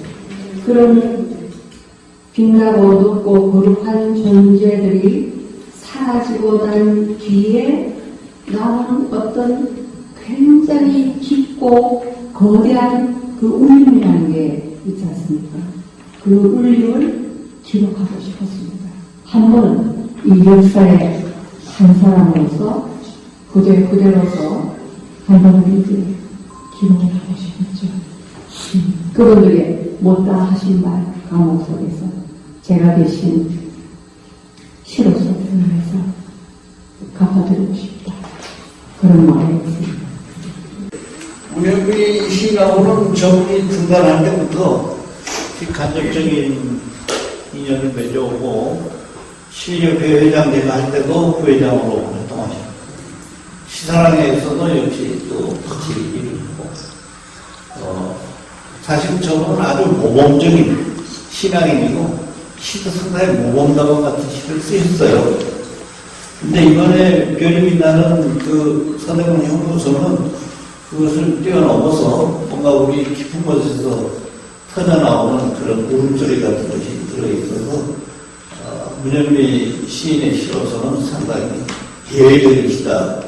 그런 빛나고 어둡고 거룩한 존재들이 사라지고 난 뒤에 나오는 어떤 굉장히 깊고 거대한 그 울림이라는 게 있지 않습니까? 그 울림을 기록하고 싶었습니다. 한번 이 역사의 한 사람으로서 그대로서 한번 이제 기록을 하고 싶었죠. 그분들의 못다 하신 말 감옥 속에서 제가 대신 시로서 표현해서 갚아드리고 싶다. 그런 마음이 있습니다. 문현미 시인하고는 저분이 등단할 때부터 간접적인 인연을 맺어오고 시인협회 회장 내가 할 때도 부회장으로 활동하셨고 시사랑에서도 역시 또 같이 일을 하고 사실 저는 아주 모범적인 신앙인이고 시도 상당히 모범답안 같은 시를 쓰셨어요. 근데 이번에 별이 빛나는 그 서대문 형무소는 그것을 뛰어넘어서 뭔가 우리 깊은 곳에서 터져나오는 그런 울음소리 같은 것이 들어있어서 문현미 시인의 시로서는 상당히 예외적인 시다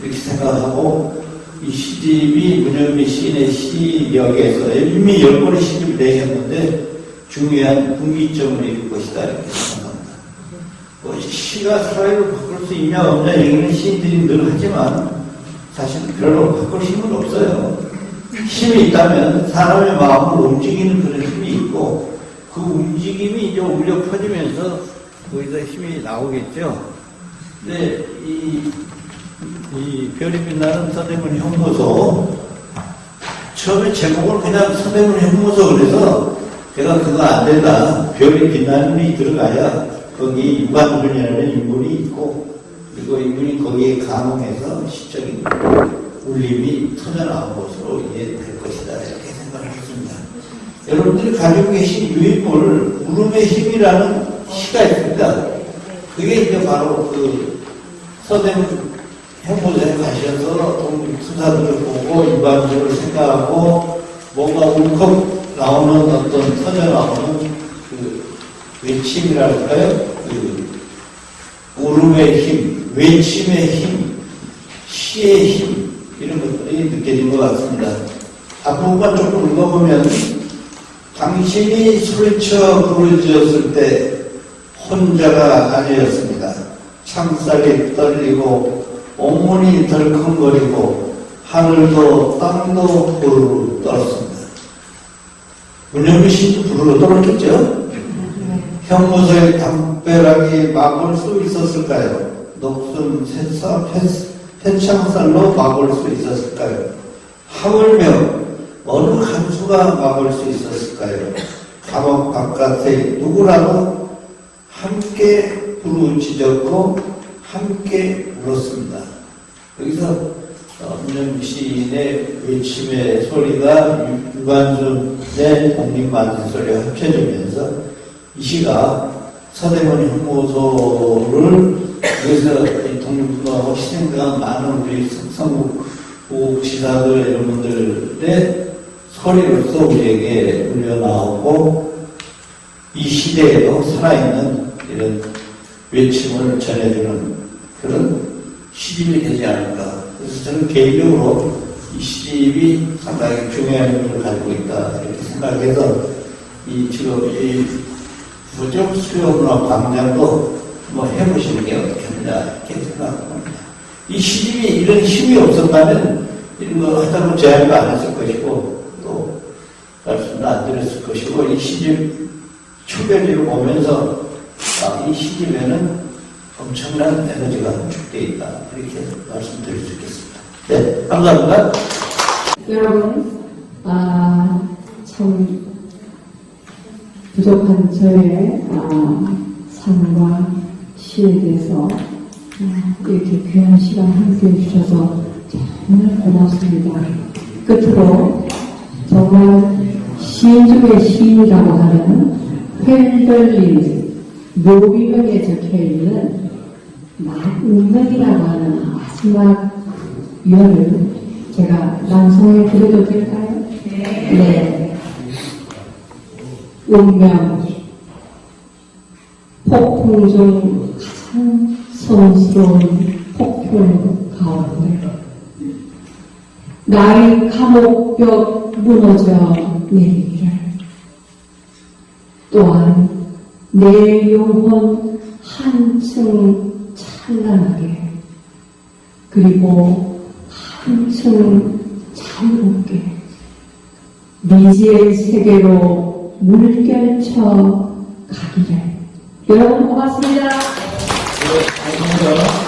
이렇게 생각하고 이 시집이 문현미 시인의 시력에서 이미 10권의 시집을 내셨는데 중요한 분기점을 이룰 것이다 이렇게 생각합니다. 시가 사회를 바꿀 수 있냐 없냐 얘기는 시인들이 늘 하지만 사실 별로 바꿀 힘은 없어요. 힘이 있다면 사람의 마음을 움직이는 그런 힘이 있고 그 움직임이 이제 울려 퍼지면서 거기서 힘이 나오겠죠. 근데 이 별이 빛나는 서대문 형무소 처음에 제목을 그냥 서대문 형무소 그래서 제가 그거 안 된다. 별이 빛나는이 들어가야 거기 유관군이라는 인물이 있고 그리고 이분이 거기에 감흥해서 시적인 울림이 터져나온 것으로 이해될 것이다 이렇게 생각을 했습니다. 여러분들이 가지고 계신 유인물 울음의 힘이라는 시가 있습니다. 그게 이제 바로 그 서대문 형무소에 가셔서 독립투사들을 보고 일반적으로 생각하고 뭔가 울컥 나오는 어떤 터져나오는 그 외침이랄까요? 그 울음의 힘, 외침의 힘, 시의 힘 이런 것들이 느껴진 것 같습니다. 앞부분만 조금 읽어보면 당신이 소리쳐 부르짖었을 때 혼자가 아니었습니다. 창살이 떨리고 온몸이 덜컹거리고 하늘도 땅도 부르르 떨었습니다. 문현미 씨도 부르르 떨었겠죠? 형무소의 담벼락이 막을 수 있었을까요? 녹슨 폐창살로 막을 수 있었을까요? 하물며 어느 간수가 막을 수 있었을까요? 감옥 바깥에 누구라도 함께 부르짖었고 함께 울었습니다. 여기서 문현미 시인의 외침의 소리가 유관순의 독립맞은 소리가 합쳐지면서 이 시가 서대문 형무소를 여기서 독립운동하고 희생당한 많은 우리 성국 지사들 이런 분들의 소리로서 우리에게 울려나오고 이 시대에도 살아있는 이런 외침을 전해주는 그런 시집이 되지 않을까. 그래서 저는 개인적으로 이 시집이 상당히 중요한 의미를 가지고 있다 이렇게 생각해서 지금 뭐죠? 수요문화 광장도 뭐 해보시는 게 어떻겠느냐 이렇게 생각합니다. 이 시집이 이런 힘이 없었다면 이런 거 하다고 제안도 안 했을 것이고 또 말씀도 안 드렸을 것이고 이 시집 초별지를 보면서 이 시집에는 엄청난 에너지가 축되어 있다 이렇게 말씀드릴 수 있겠습니다. 네, 감사합니다. 여러분, 참 부족한 저의 삶과 시에 대해서 이렇게 귀한 시간 함께 해주셔서 정말 고맙습니다. 끝으로 정말 시인 중에 시인이라고 하는 펠들린 묘비명에 적혀있는 운명이라고 하는 마지막 유언을 제가 낭송해 드려도 될까요? 네. 운명. 폭풍 중 가장 성스러운 폭풍 가운데 나의 감옥벽 무너져 내리기를 또한 내 영혼 한층 찬란하게 그리고 한층 자유롭게 미지의 세계로 물결쳐 가기를. 여러분 고맙습니다. 감사합니다.